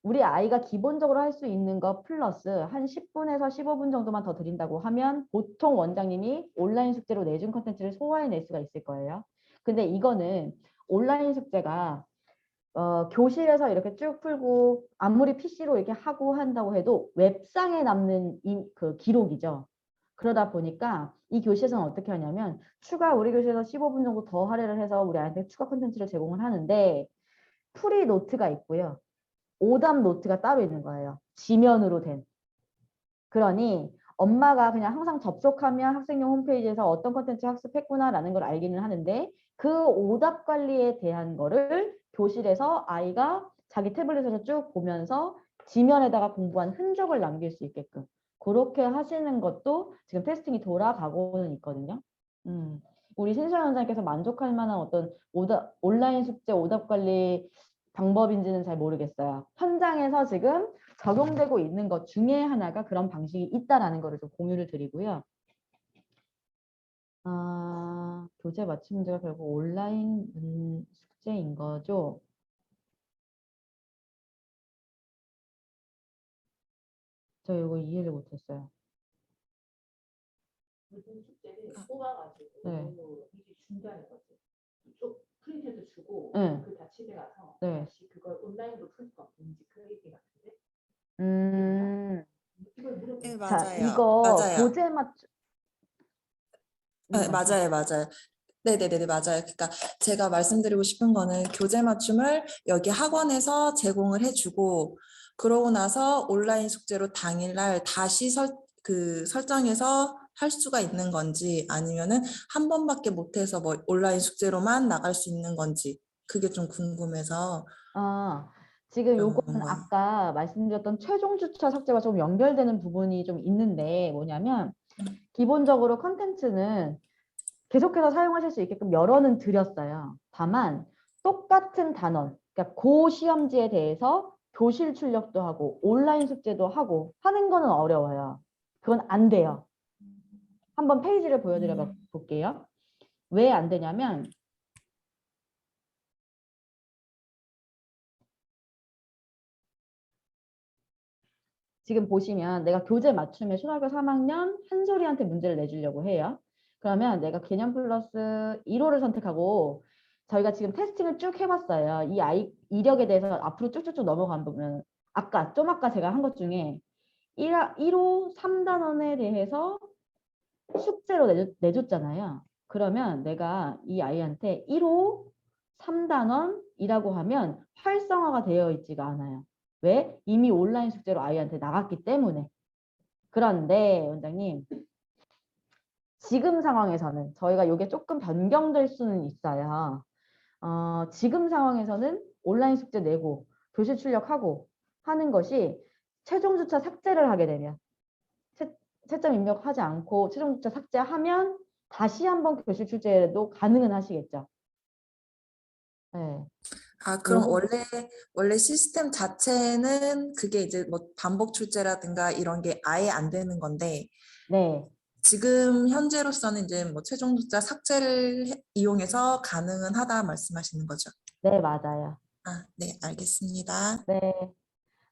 [SPEAKER 1] 우리 아이가 기본적으로 할 수 있는 거 플러스 한 10분에서 15분 정도만 더 드린다고 하면 보통 원장님이 온라인 숙제로 내준 컨텐츠를 소화해낼 수가 있을 거예요. 근데 이거는 온라인 숙제가 교실에서 이렇게 쭉 풀고 아무리 PC로 이렇게 하고 한다고 해도 웹상에 남는 그 기록이죠. 그러다 보니까 이 교실에서는 어떻게 하냐면 우리 교실에서 15분 정도 더 할애를 해서 우리 아이한테 추가 컨텐츠를 제공을 하는데 프리 노트가 있고요. 오답 노트가 따로 있는 거예요. 지면으로 된. 그러니 엄마가 그냥 항상 접속하면 학생용 홈페이지에서 어떤 컨텐츠 학습했구나라는 걸 알기는 하는데 그 오답 관리에 대한 거를 교실에서 아이가 자기 태블릿에서 쭉 보면서 지면에다가 공부한 흔적을 남길 수 있게끔 그렇게 하시는 것도 지금 테스팅이 돌아가고는 있거든요. 우리 신수연 원장님께서 만족할 만한 어떤 온라인 숙제 오답 관리 방법인지는 잘 모르겠어요. 현장에서 지금 적용되고 있는 것 중에 하나가 그런 방식이 있다라는 거를 좀 공유를 드리고요. 교재 맞춤 문제가 결국 온라인 숙제인 거죠. 저 이거 이해를 못했어요.
[SPEAKER 4] 모든 숙제를 뽑아가지고
[SPEAKER 1] 네.
[SPEAKER 4] 이게 중간에 거지. 쭉 프린트도 주고
[SPEAKER 1] 네.
[SPEAKER 4] 그 다 집에 가서
[SPEAKER 1] 네.
[SPEAKER 4] 다시 그걸 온라인으로 풀 수가 없는지 그 얘기 같은데. 이걸 물어보는
[SPEAKER 5] 네,
[SPEAKER 4] 거야.
[SPEAKER 1] 자,
[SPEAKER 5] 맞아요.
[SPEAKER 1] 이거
[SPEAKER 5] 맞아요.
[SPEAKER 1] 교재 맞춤
[SPEAKER 5] 네, 맞아요, 맞아요. 네네네, 맞아요. 그러니까 제가 말씀드리고 싶은 거는 교재 맞춤을 여기 학원에서 제공을 해주고, 그러고 나서 온라인 숙제로 당일날 다시 설정해서 할 수가 있는 건지, 아니면은 한 번밖에 못해서 뭐 온라인 숙제로만 나갈 수 있는 건지, 그게 좀 궁금해서
[SPEAKER 1] 지금
[SPEAKER 5] 물어보는
[SPEAKER 1] 요거는
[SPEAKER 5] 거예요.
[SPEAKER 1] 아까 말씀드렸던 최종 주차 삭제와 좀 연결되는 부분이 좀 있는데 뭐냐면 기본적으로 컨텐츠는 계속해서 사용하실 수 있게끔 여러는 드렸어요. 다만 똑같은 단원, 그러니까 고 시험지에 대해서 교실 출력도 하고 온라인 숙제도 하고 하는 거는 어려워요. 그건 안 돼요. 한번 페이지를 보여드려 볼게요. 왜 안 되냐면 지금 보시면 내가 교재 맞춤에 초등학교 3학년 한솔이한테 문제를 내주려고 해요. 그러면 내가 개념 플러스 1호를 선택하고 저희가 지금 테스팅을 쭉 해봤어요. 이 아이 이력에 대해서 앞으로 쭉쭉쭉 넘어가 보면 아까 제가 한 것 중에 1호 3단원에 대해서 숙제로 내줬잖아요. 그러면 내가 이 아이한테 1호 3단원이라고 하면 활성화가 되어 있지가 않아요. 왜? 이미 온라인 숙제로 아이한테 나갔기 때문에. 그런데 원장님, 지금 상황에서는 저희가 이게 조금 변경될 수는 있어요. 지금 상황에서는 온라인 숙제 내고 교실 출력하고 하는 것이 최종 주차 삭제를 하게 되면 채점 입력하지 않고 최종 주차 삭제하면 다시 한번 교실 출제도 가능은 하시겠죠. 네.
[SPEAKER 5] 아, 그럼
[SPEAKER 1] 요거-
[SPEAKER 5] 원래 시스템 자체는 그게 이제 뭐 반복 출제라든가 이런 게 아예 안 되는 건데,
[SPEAKER 1] 네.
[SPEAKER 5] 지금 현재로서는 이제 뭐 최종 숫자 삭제를 이용해서 가능은 하다 말씀하시는 거죠.
[SPEAKER 1] 네, 맞아요.
[SPEAKER 5] 아, 네, 알겠습니다.
[SPEAKER 1] 네.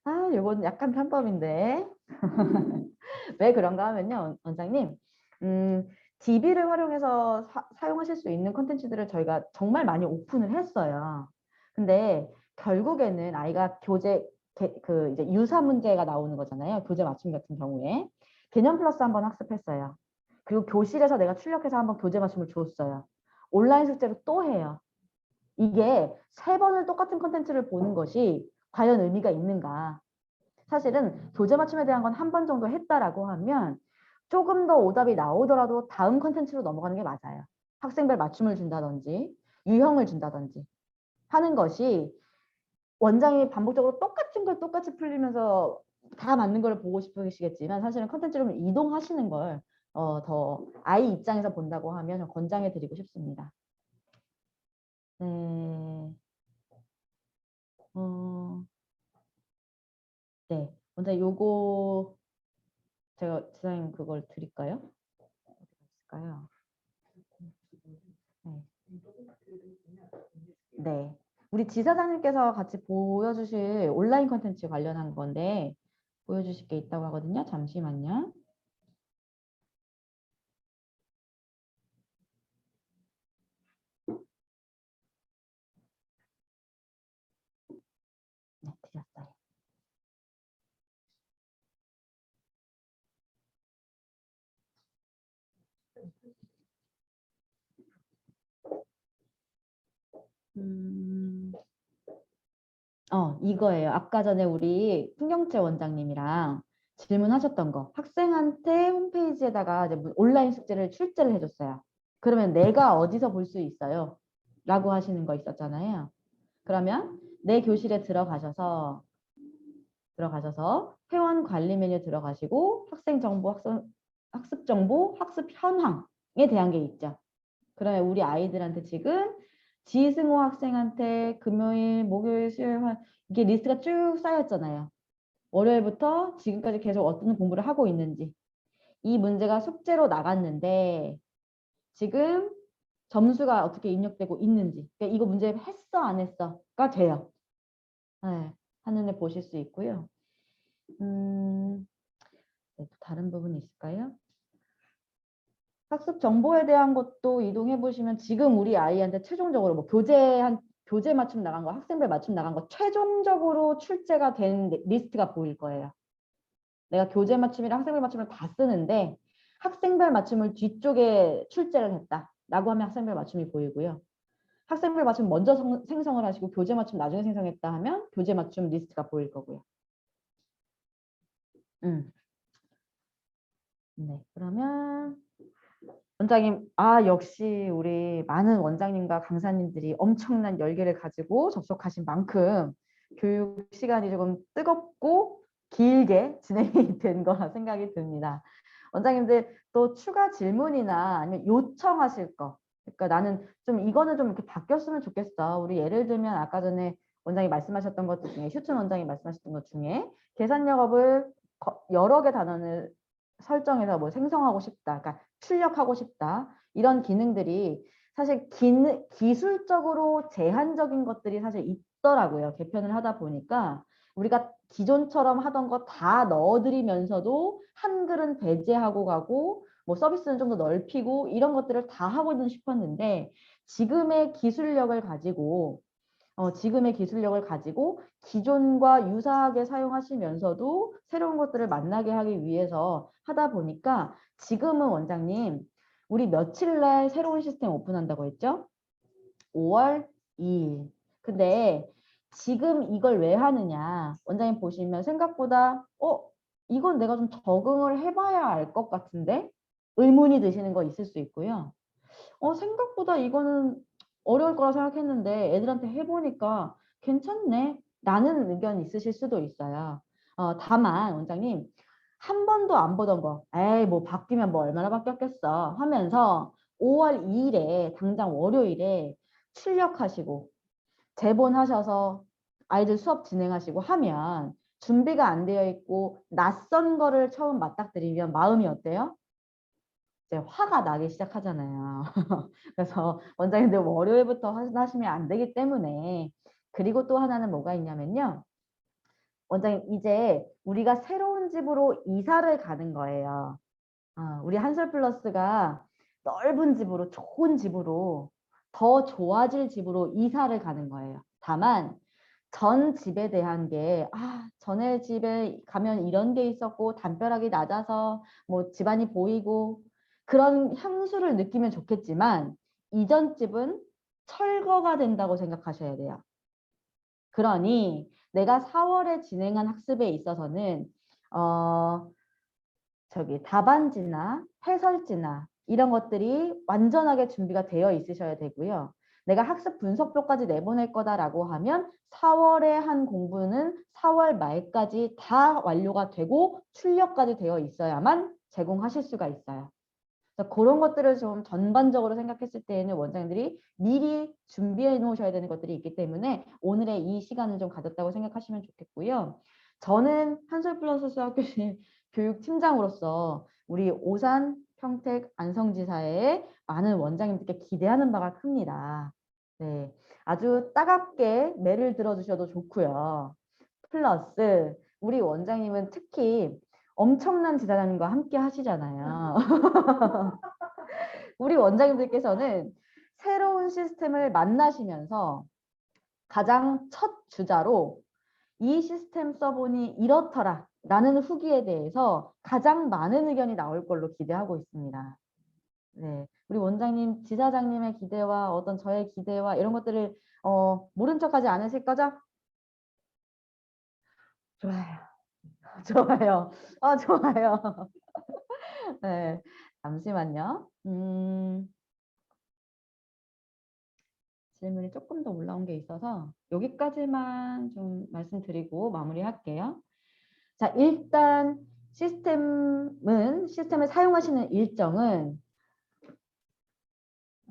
[SPEAKER 1] 아, 요건 약간 편법인데. 왜 그런가 하면요, 원장님. DB를 활용해서 사용하실 수 있는 콘텐츠들을 저희가 정말 많이 오픈을 했어요. 근데 결국에는 아이가 그 이제 유사 문제가 나오는 거잖아요. 교재 맞춤 같은 경우에. 개념 플러스 한번 학습했어요. 그리고 교실에서 내가 출력해서 한번 교재 맞춤을 줬어요. 온라인 숙제로 또 해요. 이게 3번을 똑같은 콘텐츠를 보는 것이 과연 의미가 있는가? 사실은 교재 맞춤에 대한 건 한 번 정도 했다라고 하면 조금 더 오답이 나오더라도 다음 컨텐츠로 넘어가는 게 맞아요. 학생별 맞춤을 준다든지 유형을 준다든지 하는 것이 원장이 반복적으로 똑같은 걸 똑같이 풀리면서 다 맞는 걸 보고 싶으시겠지만 사실은 컨텐츠를 이동하시는 걸 더 아이 입장에서 본다고 하면 권장해 드리고 싶습니다. 네, 먼저 요거 제가 지사님 그걸 드릴까요? 어디가 있을까요? 네. 네. 우리 지사장님께서 같이 보여주실 온라인 콘텐츠 관련한 건데 보여주실 게 있다고 하거든요. 잠시만요. 네, 드렸어요. 이거예요. 아까 전에 우리 풍경채 원장님이랑 질문하셨던 거. 학생한테 홈페이지에다가 이제 온라인 숙제를 출제를 해줬어요. 그러면 내가 어디서 볼 수 있어요? 라고 하시는 거 있었잖아요. 그러면 내 교실에 들어가셔서 회원 관리 메뉴 들어가시고 학생 정보, 학습 정보, 학습 현황에 대한 게 있죠. 그러면 우리 아이들한테 지금 지승호 학생한테 금요일, 목요일, 수요일, 이게 리스트가 쭉 쌓였잖아요. 월요일부터 지금까지 계속 어떤 공부를 하고 있는지. 이 문제가 숙제로 나갔는데 지금 점수가 어떻게 입력되고 있는지. 그러니까 이거 문제 했어, 안 했어?가 돼요. 네, 한눈에 보실 수 있고요. 네, 또 다른 부분이 있을까요? 학습 정보에 대한 것도 이동해 보시면 지금 우리 아이한테 최종적으로 뭐 교재 맞춤 나간 거, 학생별 맞춤 나간 거 최종적으로 출제가 된 리스트가 보일 거예요. 내가 교재 맞춤이랑 학생별 맞춤을 다 쓰는데 학생별 맞춤을 뒤쪽에 출제를 했다라고 하면 학생별 맞춤이 보이고요. 학생별 맞춤 먼저 생성을 하시고 교재 맞춤 나중에 생성했다 하면 교재 맞춤 리스트가 보일 거고요. 네, 그러면 원장님, 역시 우리 많은 원장님과 강사님들이 엄청난 열기를 가지고 접속하신 만큼 교육 시간이 조금 뜨겁고 길게 진행이 된 거라 생각이 듭니다. 원장님들 또 추가 질문이나 아니면 요청하실 거, 그러니까 나는 좀 이거는 좀 이렇게 바뀌었으면 좋겠어. 우리 예를 들면 아까 전에 원장이 말씀하셨던 것들 중에 슈튼 원장이 말씀하셨던 것 중에 계산 영업을 여러 개 단원을 설정해서 뭐 생성하고 싶다. 그러니까 출력하고 싶다. 이런 기능들이 사실 기술적으로 제한적인 것들이 사실 있더라고요. 개편을 하다 보니까 우리가 기존처럼 하던 거 다 넣어드리면서도 한글은 배제하고 가고 뭐 서비스는 좀 더 넓히고 이런 것들을 다 하고는 싶었는데 지금의 기술력을 가지고 지금의 기술력을 가지고 기존과 유사하게 사용하시면서도 새로운 것들을 만나게 하기 위해서 하다 보니까 지금은 원장님, 우리 며칠 날 새로운 시스템 오픈한다고 했죠? 5월 2일. 근데 지금 이걸 왜 하느냐? 원장님 보시면 생각보다 이건 내가 좀 적응을 해봐야 알 것 같은데? 의문이 드시는 거 있을 수 있고요. 생각보다 이거는 어려울 거라 생각했는데 애들한테 해보니까 괜찮네. 라는 의견 있으실 수도 있어요. 다만 원장님 한 번도 안 보던 거, 에이 뭐 바뀌면 뭐 얼마나 바뀌었겠어 하면서 5월 2일에 당장 월요일에 출력하시고 제본하셔서 아이들 수업 진행하시고 하면 준비가 안 되어 있고 낯선 거를 처음 맞닥뜨리면 마음이 어때요? 이제 화가 나기 시작하잖아요. 그래서 원장님들 월요일부터 하시면 안 되기 때문에 그리고 또 하나는 뭐가 있냐면요. 원장님 이제 우리가 새로운 집으로 이사를 가는 거예요. 우리 한솔플러스가 넓은 집으로 좋은 집으로 더 좋아질 집으로 이사를 가는 거예요. 다만 전 집에 대한 게 전에 집에 가면 이런 게 있었고 담벼락이 낮아서 뭐 집안이 보이고 그런 향수를 느끼면 좋겠지만 이전 집은 철거가 된다고 생각하셔야 돼요. 그러니 내가 4월에 진행한 학습에 있어서는 답안지나 해설지나 이런 것들이 완전하게 준비가 되어 있으셔야 되고요. 내가 학습 분석표까지 내보낼 거다라고 하면 4월에 한 공부는 4월 말까지 다 완료가 되고 출력까지 되어 있어야만 제공하실 수가 있어요. 그래서 그런 것들을 좀 전반적으로 생각했을 때에는 원장님들이 미리 준비해 놓으셔야 되는 것들이 있기 때문에 오늘의 이 시간을 좀 가졌다고 생각하시면 좋겠고요. 저는 한솔플러스 수학교실 교육팀장으로서 우리 오산, 평택, 안성지사의 많은 원장님들께 기대하는 바가 큽니다. 네, 아주 따갑게 매를 들어주셔도 좋고요. 플러스 우리 원장님은 특히 엄청난 지사장님과 함께 하시잖아요. 우리 원장님들께서는 새로운 시스템을 만나시면서 가장 첫 주자로 이 시스템 써보니 이렇더라 라는 후기에 대해서 가장 많은 의견이 나올 걸로 기대하고 있습니다. 네, 우리 원장님, 지사장님의 기대와 어떤 저의 기대와 이런 것들을 모른 척하지 않으실 거죠? 좋아요. 좋아요. 좋아요. 네, 잠시만요. 질문이 조금 더 올라온 게 있어서 여기까지만 좀 말씀드리고 마무리할게요. 자, 일단 시스템을 사용하시는 일정은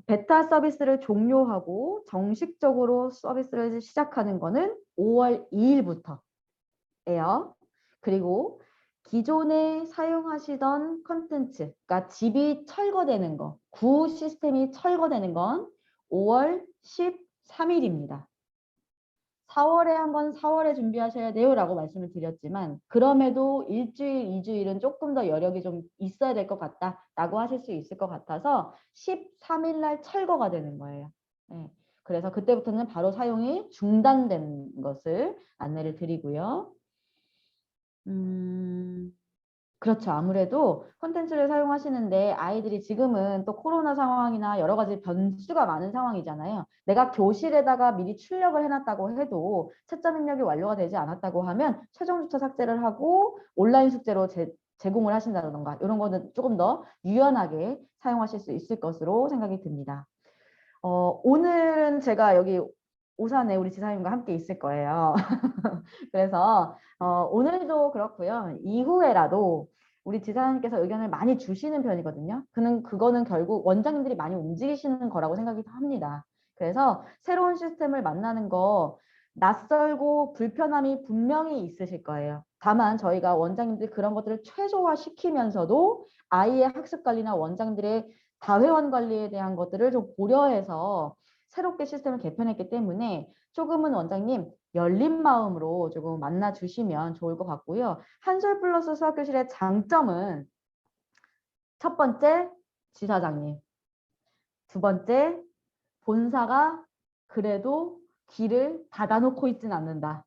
[SPEAKER 1] 베타 서비스를 종료하고 정식적으로 서비스를 시작하는 거는 5월 2일부터예요. 그리고 기존에 사용하시던 컨텐츠, 그러니까 집이 철거되는 거, 구 시스템이 철거되는 건 5월 13일입니다. 4월에 한번 4월에 준비하셔야 돼요 라고 말씀을 드렸지만 그럼에도 일주일, 2주일은 조금 더 여력이 좀 있어야 될 것 같다 라고 하실 수 있을 것 같아서 13일 날 철거가 되는 거예요. 네. 그래서 그때부터는 바로 사용이 중단된 것을 안내를 드리고요. 그렇죠. 아무래도 콘텐츠를 사용하시는데 아이들이 지금은 또 코로나 상황이나 여러 가지 변수가 많은 상황이잖아요. 내가 교실에다가 미리 출력을 해놨다고 해도 채점 입력이 완료가 되지 않았다고 하면 최종 주차 삭제를 하고 온라인 숙제로 제공을 하신다던가 이런 거는 조금 더 유연하게 사용하실 수 있을 것으로 생각이 듭니다. 오늘은 제가 여기 오산에 우리 지사님과 함께 있을 거예요. 그래서 오늘도 그렇고요. 이후에라도 우리 지사님께서 의견을 많이 주시는 편이거든요. 그거는 결국 원장님들이 많이 움직이시는 거라고 생각이 합니다. 그래서 새로운 시스템을 만나는 거 낯설고 불편함이 분명히 있으실 거예요. 다만 저희가 원장님들 그런 것들을 최소화시키면서도 아이의 학습 관리나 원장들의 다회원 관리에 대한 것들을 좀 고려해서 새롭게 시스템을 개편했기 때문에 조금은 원장님 열린 마음으로 조금 만나 주시면 좋을 것 같고요. 한솔플러스 수학교실의 장점은 첫 번째 지사장님, 두 번째 본사가 그래도 길을 닫아놓고 있지는 않는다.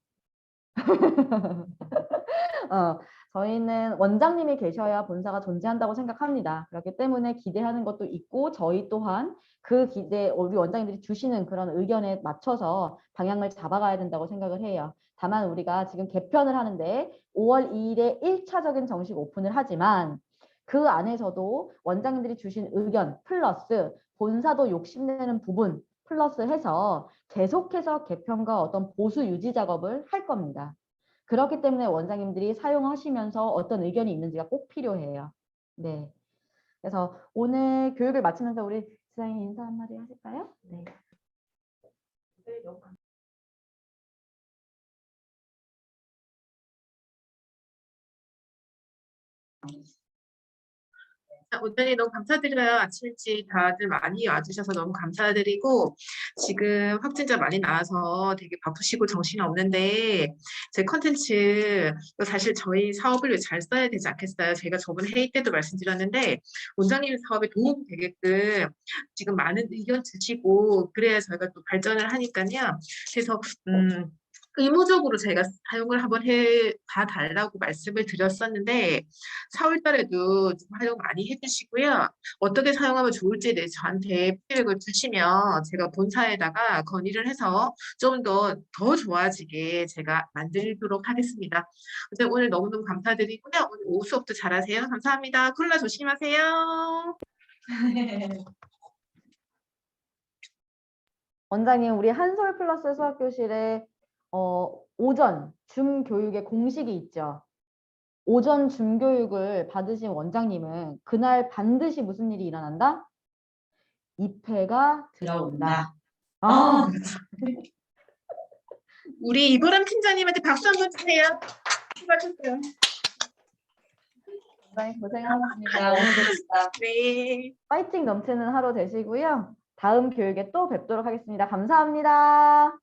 [SPEAKER 1] 저희는 원장님이 계셔야 본사가 존재한다고 생각합니다. 그렇기 때문에 기대하는 것도 있고 저희 또한 그 기대, 우리 원장님들이 주시는 그런 의견에 맞춰서 방향을 잡아가야 된다고 생각을 해요. 다만 우리가 지금 개편을 하는데 5월 2일에 1차적인 정식 오픈을 하지만 그 안에서도 원장님들이 주신 의견 플러스 본사도 욕심내는 부분 플러스 해서 계속해서 개편과 어떤 보수 유지 작업을 할 겁니다. 그렇기 때문에 원장님들이 사용하시면서 어떤 의견이 있는지가 꼭 필요해요. 네. 그래서 오늘 교육을 마치면서 우리 지사님 인사 한마디 하실까요? 네.
[SPEAKER 6] 원장님 너무 감사드려요. 아침 일찍 다들 많이 와주셔서 너무 감사드리고 지금 확진자 많이 나와서 되게 바쁘시고 정신이 없는데 제 컨텐츠 사실 저희 사업을 잘 써야 되지 않겠어요? 제가 저번 회의 때도 말씀드렸는데 원장님 사업에 도움이 되게끔 지금 많은 의견 주시고 그래야 저희가 또 발전을 하니까요. 그래서 의무적으로 제가 사용을 한번 해봐달라고 말씀을 드렸었는데 4월 달에도 좀 활용 많이 해주시고요. 어떻게 사용하면 좋을지에 대해서 저한테 피드백을 주시면 제가 본사에다가 건의를 해서 좀 더 좋아지게 제가 만들도록 하겠습니다. 어쨌든 오늘 너무너무 감사드리고요. 오늘 오후 수업도 잘하세요. 감사합니다. 코로나 조심하세요.
[SPEAKER 1] 원장님, 우리 한솔 플러스 수학교실에 오전 줌 교육의 공식이 있죠. 오전 줌 교육을 받으신 원장님은 그날 반드시 무슨 일이 일어난다? 2패가 들어온다. 아,
[SPEAKER 6] 우리 이보람 팀장님한테 박수 한번 주세요. 수고하셨어요.
[SPEAKER 1] 원장님 고생하셨습니다. 오늘도 진짜
[SPEAKER 6] 네.
[SPEAKER 1] 파이팅 넘치는 하루 되시고요. 다음 교육에 또 뵙도록 하겠습니다. 감사합니다.